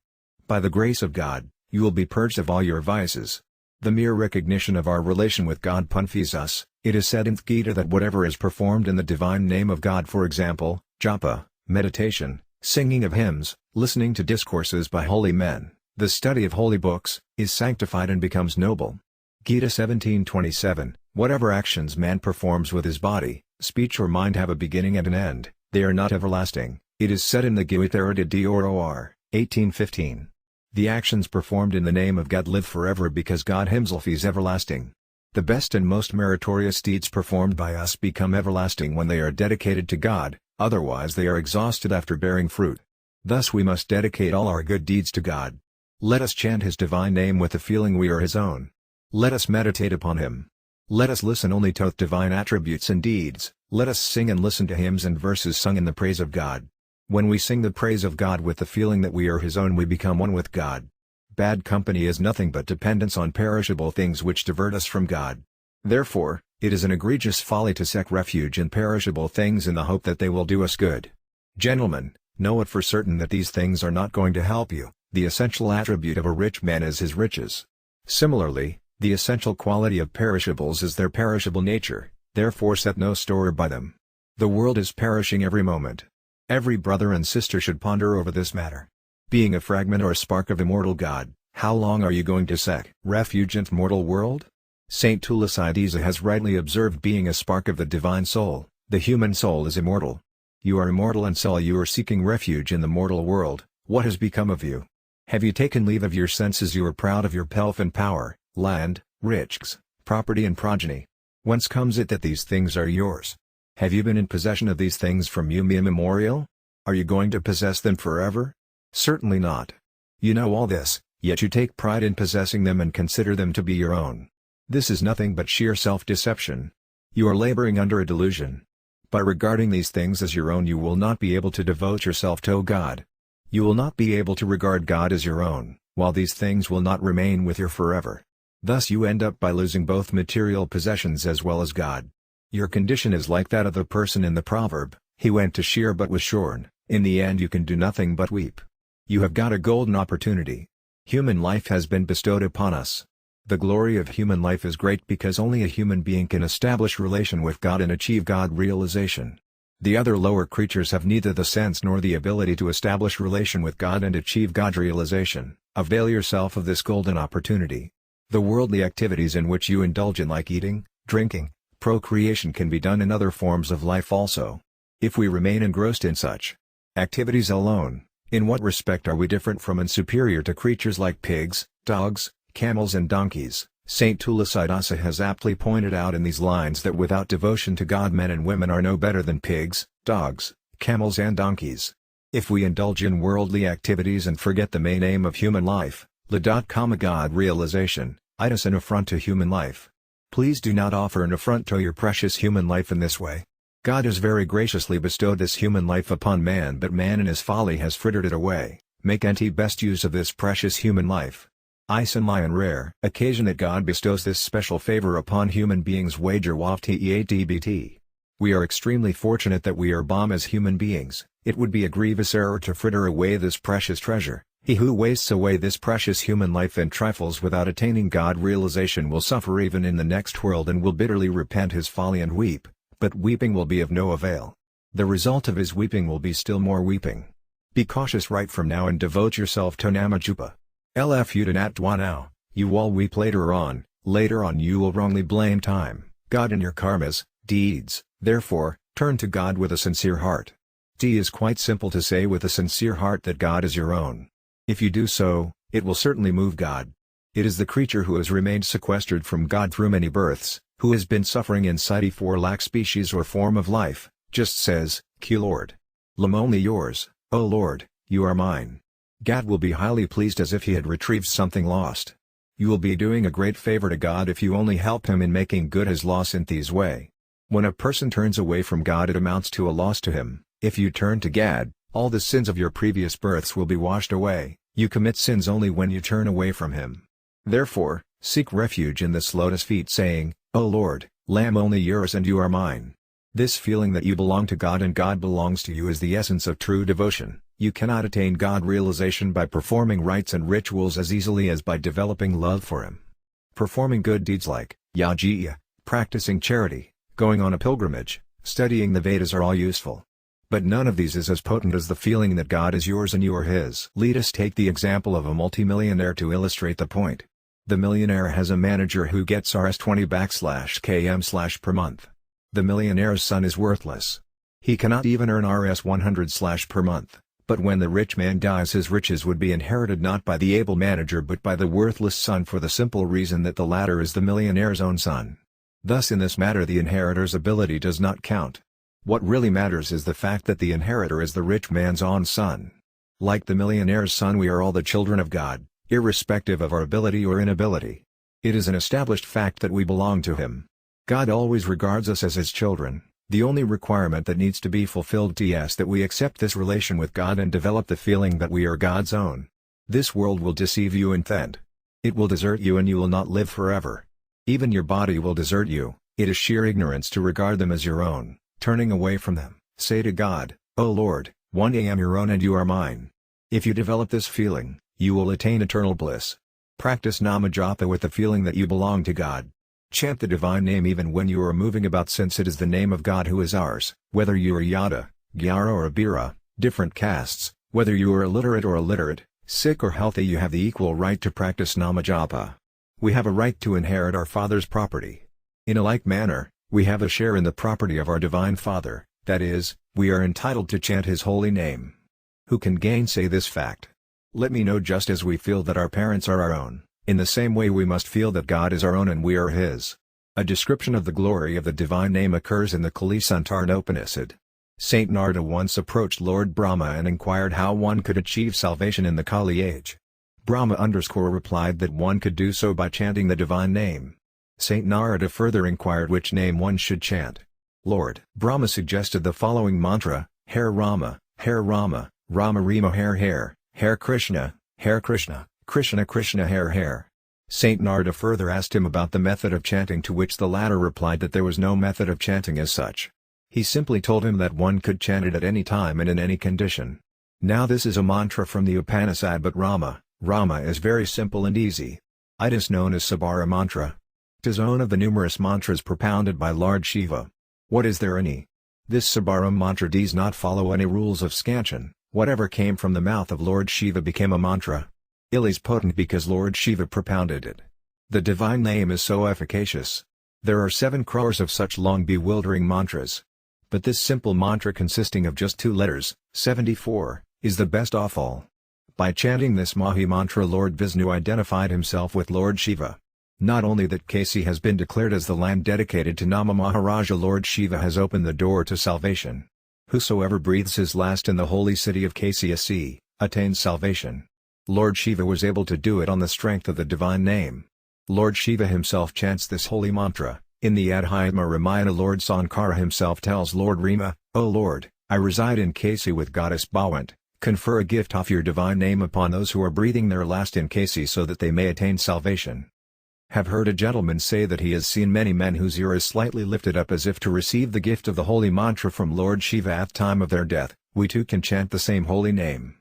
By the grace of God, you will be purged of all your vices. The mere recognition of our relation with God purifies us. It is said in the Gita that whatever is performed in the divine name of God, for example, japa, meditation, singing of hymns, listening to discourses by holy men, the study of holy books, is sanctified and becomes noble. Gita 17:27. Whatever actions man performs with his body, speech or mind have a beginning and an end, they are not everlasting. It is said in the Gita Dor 18:15. The actions performed in the name of God live forever because God himself is everlasting. The best and most meritorious deeds performed by us become everlasting when they are dedicated to God, otherwise they are exhausted after bearing fruit. Thus we must dedicate all our good deeds to God. Let us chant his divine name with the feeling we are his own. Let us meditate upon him. Let us listen only to divine attributes and deeds. Let us sing and listen to hymns and verses sung in the praise of God. When we sing the praise of God with the feeling that we are his own, we become one with God. Bad company is nothing but dependence on perishable things which divert us from God. Therefore, it is an egregious folly to seek refuge in perishable things in the hope that they will do us good. Gentlemen, know it for certain that these things are not going to help you. The essential attribute of a rich man is his riches. Similarly, the essential quality of perishables is their perishable nature, therefore set no store by them. The world is perishing every moment. Every brother and sister should ponder over this matter. Being a fragment or spark of immortal God, how long are you going to seek refuge in the mortal world? Saint Tulsidas has rightly observed, being a spark of the divine soul, the human soul is immortal. You are immortal and so you are seeking refuge in the mortal world. What has become of you? Have you taken leave of your senses? You are proud of your pelf and power, land, riches, property and progeny. Whence comes it that these things are yours? Have you been in possession of these things from immemorial? Are you going to possess them forever? Certainly not. You know all this, yet you take pride in possessing them and consider them to be your own. This is nothing but sheer self-deception. You are laboring under a delusion. By regarding these things as your own, you will not be able to devote yourself to God. You will not be able to regard God as your own, while these things will not remain with you forever. Thus you end up by losing both material possessions as well as God. Your condition is like that of the person in the proverb, he went to shear but was shorn. In the end you can do nothing but weep. You have got a golden opportunity. Human life has been bestowed upon us. The glory of human life is great because only a human being can establish relation with God and achieve God realization. The other lower creatures have neither the sense nor the ability to establish relation with God and achieve God realization. Avail yourself of this golden opportunity. The worldly activities in which you indulge in, like eating, drinking, procreation, can be done in other forms of life also. If we remain engrossed in such activities alone, in what respect are we different from and superior to creatures like pigs, dogs, camels and donkeys? Saint Tulsidas has aptly pointed out in these lines that without devotion to God, men and women are no better than pigs, dogs, camels and donkeys. If we indulge in worldly activities and forget the main aim of human life, God realization, it is an affront to human life. Please do not offer an affront to your precious human life in this way. God has very graciously bestowed this human life upon man, but man in his folly has frittered it away. Make best use of this precious human life. Ice and lion rare occasion that God bestows this special favor upon human beings wager WAFTEATBT. We are extremely fortunate that we are bomb as human beings. It would be a grievous error to fritter away this precious treasure. He who wastes away this precious human life in trifles without attaining God realization will suffer even in the next world and will bitterly repent his folly and weep, but weeping will be of no avail. The result of his weeping will be still more weeping. Be cautious right from now and devote yourself to Namajupa. LFU to Natwa now, you all weep later on you will wrongly blame time, God and your karmas, deeds, therefore, turn to God with a sincere heart. T is quite simple to say with a sincere heart that God is your own. If you do so, it will certainly move God. It is the creature who has remained sequestered from God through many births, who has been suffering in 4 lakh species or form of life, just says, Q Lord. Lam only yours, O Lord, you are mine. God will be highly pleased as if he had retrieved something lost. You will be doing a great favor to God if you only help him in making good his loss in this way. When a person turns away from God it amounts to a loss to him. If you turn to God, all the sins of your previous births will be washed away. You commit sins only when you turn away from him. Therefore, seek refuge in this lotus feet saying, O Lord, Lamb only yours and you are mine. This feeling that you belong to God and God belongs to you is the essence of true devotion. You cannot attain God realization by performing rites and rituals as easily as by developing love for him. Performing good deeds like yajna, practicing charity, going on a pilgrimage, studying the Vedas are all useful. But none of these is as potent as the feeling that God is yours and you are his. Let us take the example of a multimillionaire to illustrate the point. The millionaire has a manager who gets Rs 20 per month. The millionaire's son is worthless. He cannot even earn Rs 100 per month, but when the rich man dies his riches would be inherited not by the able manager but by the worthless son for the simple reason that the latter is the millionaire's own son. Thus in this matter the inheritor's ability does not count. What really matters is the fact that the inheritor is the rich man's own son. Like the millionaire's son we are all the children of God, irrespective of our ability or inability. It is an established fact that we belong to him. God always regards us as his children. The only requirement that needs to be fulfilled is that we accept this relation with God and develop the feeling that we are God's own. This world will deceive you in the end. It will desert you and you will not live forever. Even your body will desert you. It is sheer ignorance to regard them as your own. Turning away from them, say to God, O Lord, one day I am your own and you are mine. If you develop this feeling, you will attain eternal bliss. Practice Namajapa with the feeling that you belong to God. Chant the divine name even when you are moving about since it is the name of God who is ours, whether you are Yada, Gyara or Abira, different castes, whether you are illiterate or illiterate, sick or healthy you have the equal right to practice Namajapa. We have a right to inherit our Father's property. In a like manner, we have a share in the property of our Divine Father, that is, we are entitled to chant his holy name. Who can gainsay this fact? Let me know just as we feel that our parents are our own, in the same way we must feel that God is our own and we are his. A description of the glory of the divine name occurs in the Kali Santarna Upanishad. Saint Narada once approached Lord Brahma and inquired how one could achieve salvation in the Kali age. Brahma replied that one could do so by chanting the divine name. Saint Narada further inquired which name one should chant. Lord Brahma suggested the following mantra, Hare Rama, Rama Rima Hare Krishna, Krishna Krishna Hare. Saint Narada further asked him about the method of chanting, to which the latter replied that there was no method of chanting as such. He simply told him that one could chant it at any time and in any condition. Now this is a mantra from the Upanishad, but Rama is very simple and easy. It is known as Sabara mantra. It is one of the numerous mantras propounded by Lord Shiva. What is there in it? This Sabara mantra does not follow any rules of scansion. Whatever came from the mouth of Lord Shiva became a mantra. It is potent because Lord Shiva propounded it. The divine name is so efficacious. There are 7 crores of such long bewildering mantras. But this simple mantra consisting of just 2 letters, 74, is the best of all. By chanting this Mahi mantra Lord Vishnu identified himself with Lord Shiva. Not only that Kasi has been declared as the land dedicated to Nama Maharaja, Lord Shiva has opened the door to salvation. Whosoever breathes his last in the holy city of Kasi attains salvation. Lord Shiva was able to do it on the strength of the divine name. Lord Shiva himself chants this holy mantra. In the Adhyatma Ramayana, Lord Sankara himself tells Lord Rama, "O Lord, I reside in Kasi with Goddess Bhawant. Confer a gift of your divine name upon those who are breathing their last in Kasi so that they may attain salvation." Have heard a gentleman say that he has seen many men whose ear is slightly lifted up as if to receive the gift of the holy mantra from Lord Shiva at time of their death. We too can chant the same holy name.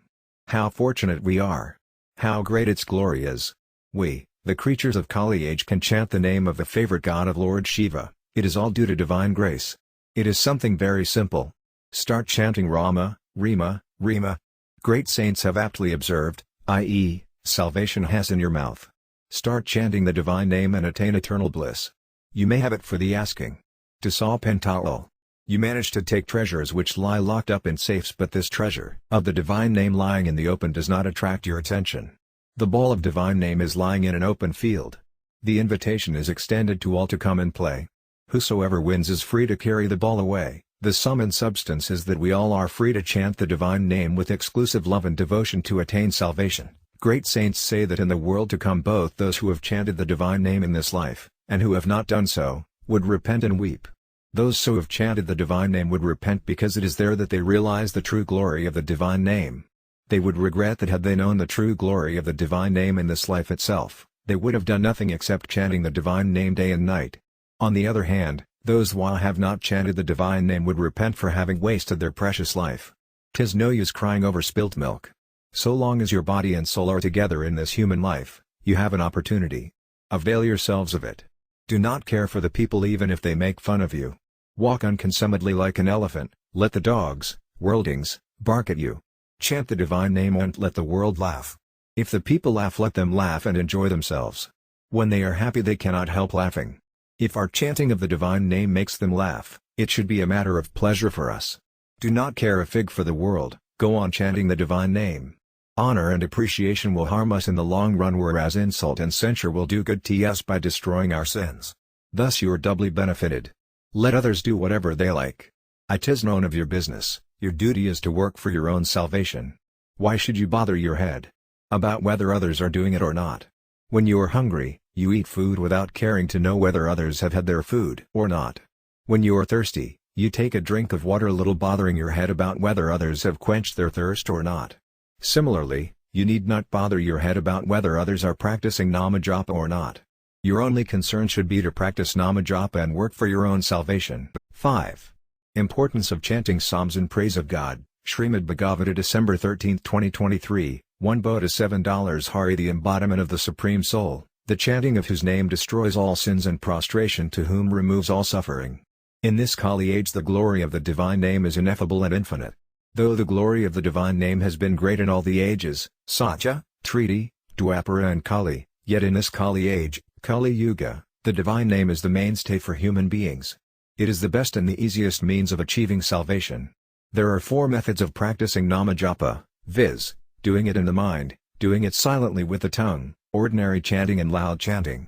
How fortunate we are! How great its glory is! We, the creatures of Kali age, can chant the name of the favorite god of Lord Shiva. It is all due to divine grace. It is something very simple. Start chanting Rama, Rima, Rima. Great saints have aptly observed, i.e., salvation has in your mouth. Start chanting the divine name and attain eternal bliss. You may have it for the asking. To Saw Pental. You manage to take treasures which lie locked up in safes, but this treasure of the divine name lying in the open does not attract your attention. The ball of divine name is lying in an open field. The invitation is extended to all to come and play. Whosoever wins is free to carry the ball away. The sum and substance is that we all are free to chant the divine name with exclusive love and devotion to attain salvation. Great saints say that in the world to come both those who have chanted the divine name in this life, and who have not done so, would repent and weep. Those who have chanted the divine name would repent because it is there that they realize the true glory of the divine name. They would regret that had they known the true glory of the divine name in this life itself, they would have done nothing except chanting the divine name day and night. On the other hand, those who have not chanted the divine name would repent for having wasted their precious life. 'Tis no use crying over spilt milk. So long as your body and soul are together in this human life, you have an opportunity. Avail yourselves of it. Do not care for the people even if they make fun of you. Walk unconsumedly like an elephant, let the dogs, worldlings, bark at you. Chant the divine name and let the world laugh. If the people laugh, let them laugh and enjoy themselves. When they are happy they cannot help laughing. If our chanting of the divine name makes them laugh, it should be a matter of pleasure for us. Do not care a fig for the world, go on chanting the divine name. Honor and appreciation will harm us in the long run, whereas insult and censure will do good to us by destroying our sins. Thus you are doubly benefited. Let others do whatever they like. 'Tis none of your business. Your duty is to work for your own salvation. Why should you bother your head about whether others are doing it or not? When you are hungry, you eat food without caring to know whether others have had their food or not. When you are thirsty, you take a drink of water, little bothering your head about whether others have quenched their thirst or not. Similarly, you need not bother your head about whether others are practicing Namajapa or not. Your only concern should be to practice Namajapa and work for your own salvation. 5. Importance of chanting Psalms in Praise of God. Srimad Bhagavata, December 13, 2023, 1 Bodha $7. Hari, the embodiment of the Supreme Soul, the chanting of whose name destroys all sins and prostration to whom removes all suffering. In this Kali age the glory of the divine name is ineffable and infinite. Though the glory of the divine name has been great in all the ages, Satya, Triti, Dwapara and Kali, yet in this Kali age, Kali Yuga, the divine name is the mainstay for human beings. It is the best and the easiest means of achieving salvation. There are 4 methods of practicing Namajapa, viz., doing it in the mind, doing it silently with the tongue, ordinary chanting and loud chanting.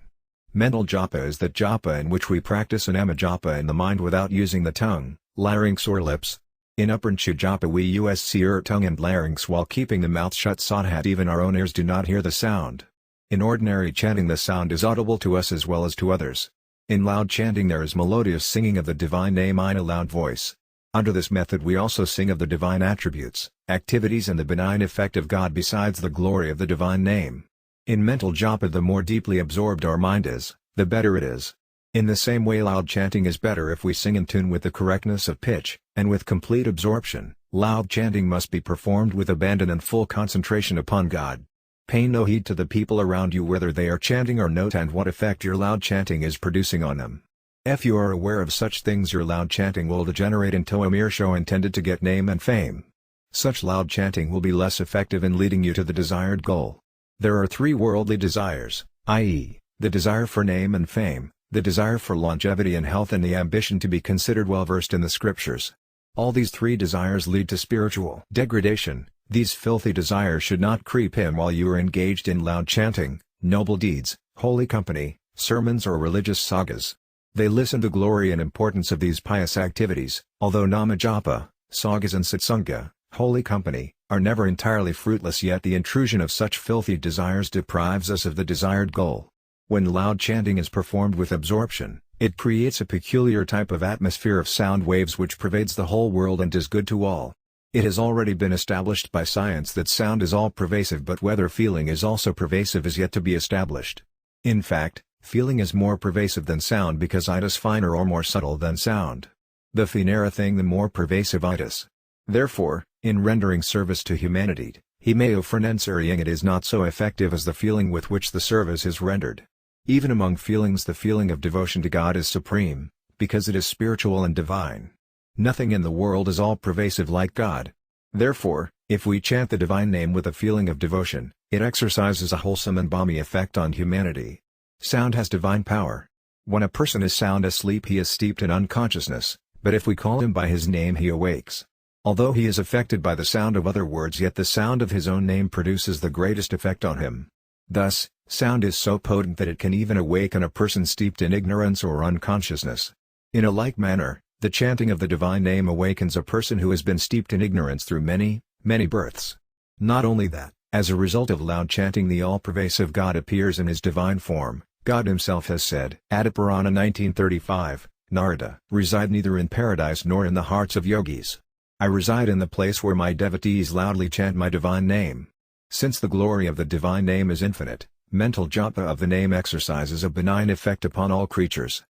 Mental japa is that japa in which we practice anama japa in the mind without using the tongue, larynx or lips. In Upancha japa we use tongue and larynx while keeping the mouth shut so that even our own ears do not hear the sound. In ordinary chanting the sound is audible to us as well as to others. In loud chanting there is melodious singing of the divine name in a loud voice. Under this method we also sing of the divine attributes, activities and the benign effect of God besides the glory of the divine name. In mental japa the more deeply absorbed our mind is, the better it is. In the same way loud chanting is better if we sing in tune with the correctness of pitch, and with complete absorption. Loud chanting must be performed with abandon and full concentration upon God. Pay no heed to the people around you whether they are chanting or not and what effect your loud chanting is producing on them. If you are aware of such things your loud chanting will degenerate into a mere show intended to get name and fame. Such loud chanting will be less effective in leading you to the desired goal. There are 3 worldly desires, i.e., the desire for name and fame, the desire for longevity and health and the ambition to be considered well versed in the scriptures. All these 3 desires lead to spiritual degradation. These filthy desires should not creep in while you are engaged in loud chanting, noble deeds, holy company, sermons or religious sagas. They listen to the glory and importance of these pious activities, although Namajapa, sagas and satsanga, holy company, are never entirely fruitless, yet the intrusion of such filthy desires deprives us of the desired goal. When loud chanting is performed with absorption, it creates a peculiar type of atmosphere of sound waves which pervades the whole world and is good to all. It has already been established by science that sound is all-pervasive, but whether feeling is also pervasive is yet to be established. In fact, feeling is more pervasive than sound because it is finer or more subtle than sound. The finer a thing, the more pervasive it is. Therefore, in rendering service to humanity, he may offer renunciating, it is not so effective as the feeling with which the service is rendered. Even among feelings, the feeling of devotion to God is supreme, because it is spiritual and divine. Nothing in the world is all-pervasive like God. Therefore, if we chant the divine name with a feeling of devotion, it exercises a wholesome and balmy effect on humanity. Sound has divine power. When a person is sound asleep, he is steeped in unconsciousness, but if we call him by his name, he awakes. Although he is affected by the sound of other words, yet the sound of his own name produces the greatest effect on him. Thus, sound is so potent that it can even awaken a person steeped in ignorance or unconsciousness. In a like manner, the chanting of the divine name awakens a person who has been steeped in ignorance through many, many births. Not only that, as a result of loud chanting, the all-pervasive God appears in his divine form. God himself has said, Adipurana 1935, Narada, reside neither in paradise nor in the hearts of yogis. I reside in the place where my devotees loudly chant my divine name. Since the glory of the divine name is infinite, mental japa of the name exercises a benign effect upon all creatures.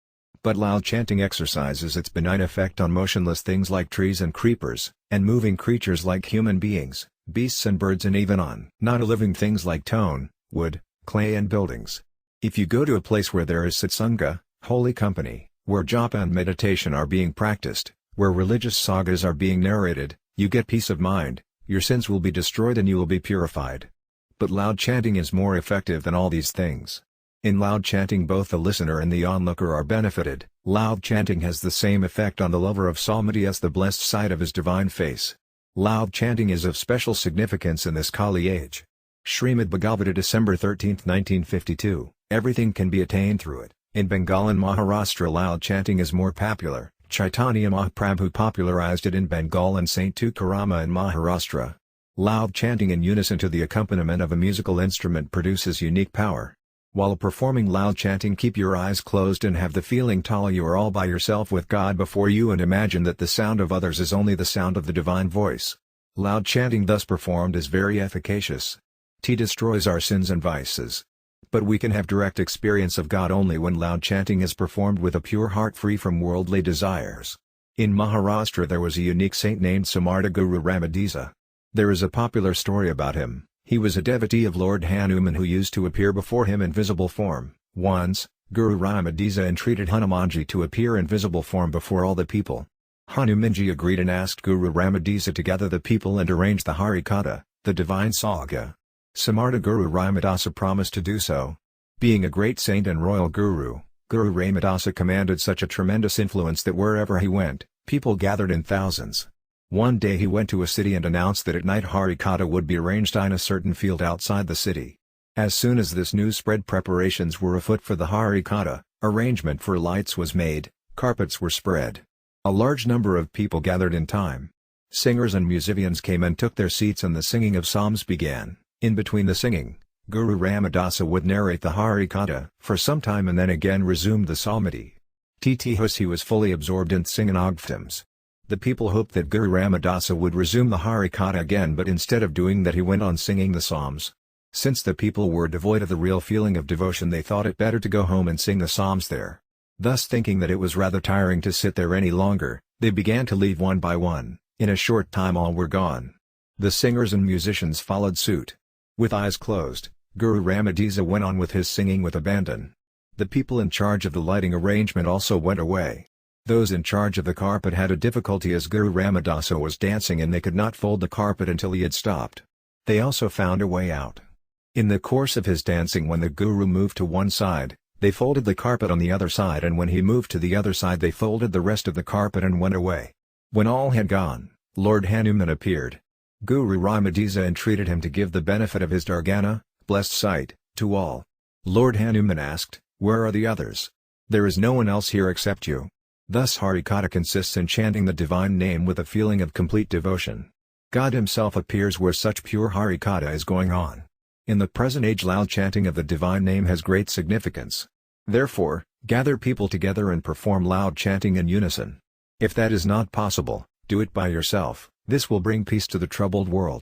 But loud chanting exercises its benign effect on motionless things like trees and creepers, and moving creatures like human beings, beasts and birds, and even on non-living things like stone, wood, clay and buildings. If you go to a place where there is satsanga, holy company, where japa and meditation are being practiced, where religious sagas are being narrated, you get peace of mind, your sins will be destroyed and you will be purified. But loud chanting is more effective than all these things. In loud chanting, both the listener and the onlooker are benefited. Loud chanting has the same effect on the lover of Swamiji as the blessed sight of his divine face. Loud chanting is of special significance in this Kali age. Srimad Bhagavata, December 13, 1952. Everything can be attained through it. In Bengal and Maharashtra, loud chanting is more popular. Chaitanya Mahaprabhu popularized it in Bengal and Saint Tukarama in Maharashtra. Loud chanting in unison to the accompaniment of a musical instrument produces unique power. While performing loud chanting, keep your eyes closed and have the feeling till you are all by yourself with God before you, and imagine that the sound of others is only the sound of the divine voice. Loud chanting thus performed is very efficacious. It destroys our sins and vices. But we can have direct experience of God only when loud chanting is performed with a pure heart free from worldly desires. In Maharashtra there was a unique saint named Samartha Guru Ramadisa. There is a popular story about him. He was a devotee of Lord Hanuman who used to appear before him in visible form. Once, Guru Ramadisa entreated Hanumanji to appear in visible form before all the people. Hanumanji agreed and asked Guru Ramadisa to gather the people and arrange the Harikatha, the divine saga. Samartha Guru Ramadasa promised to do so. Being a great saint and royal guru, Guru Ramadasa commanded such a tremendous influence that wherever he went, people gathered in thousands. One day he went to a city and announced that at night Harikatha would be arranged in a certain field outside the city. As soon as this news spread, preparations were afoot for the Harikatha, arrangement for lights was made, carpets were spread. A large number of people gathered in time. Singers and musicians came and took their seats and the singing of psalms began. In between the singing, Guru Ramadasa would narrate the Harikatha for some time and then again resumed the psalmody. He was fully absorbed in singing ogftams. The people hoped that Guru Ramadasa would resume the Harikatha again, but instead of doing that he went on singing the psalms. Since the people were devoid of the real feeling of devotion, they thought it better to go home and sing the psalms there. Thus, thinking that it was rather tiring to sit there any longer, they began to leave one by one. In a short time all were gone. The singers and musicians followed suit. With eyes closed, Guru Ramadisa went on with his singing with abandon. The people in charge of the lighting arrangement also went away. Those in charge of the carpet had a difficulty as Guru Ramadasa was dancing and they could not fold the carpet until he had stopped. They also found a way out. In the course of his dancing, when the Guru moved to one side, they folded the carpet on the other side, and when he moved to the other side they folded the rest of the carpet and went away. When all had gone, Lord Hanuman appeared. Guru Ramadisa entreated him to give the benefit of his dargana, blessed sight, to all. Lord Hanuman asked, "Where are the others? There is no one else here except you." Thus Harikatha consists in chanting the divine name with a feeling of complete devotion. God himself appears where such pure Harikatha is going on. In the present age, loud chanting of the divine name has great significance. Therefore, gather people together and perform loud chanting in unison. If that is not possible, do it by yourself. This will bring peace to the troubled world.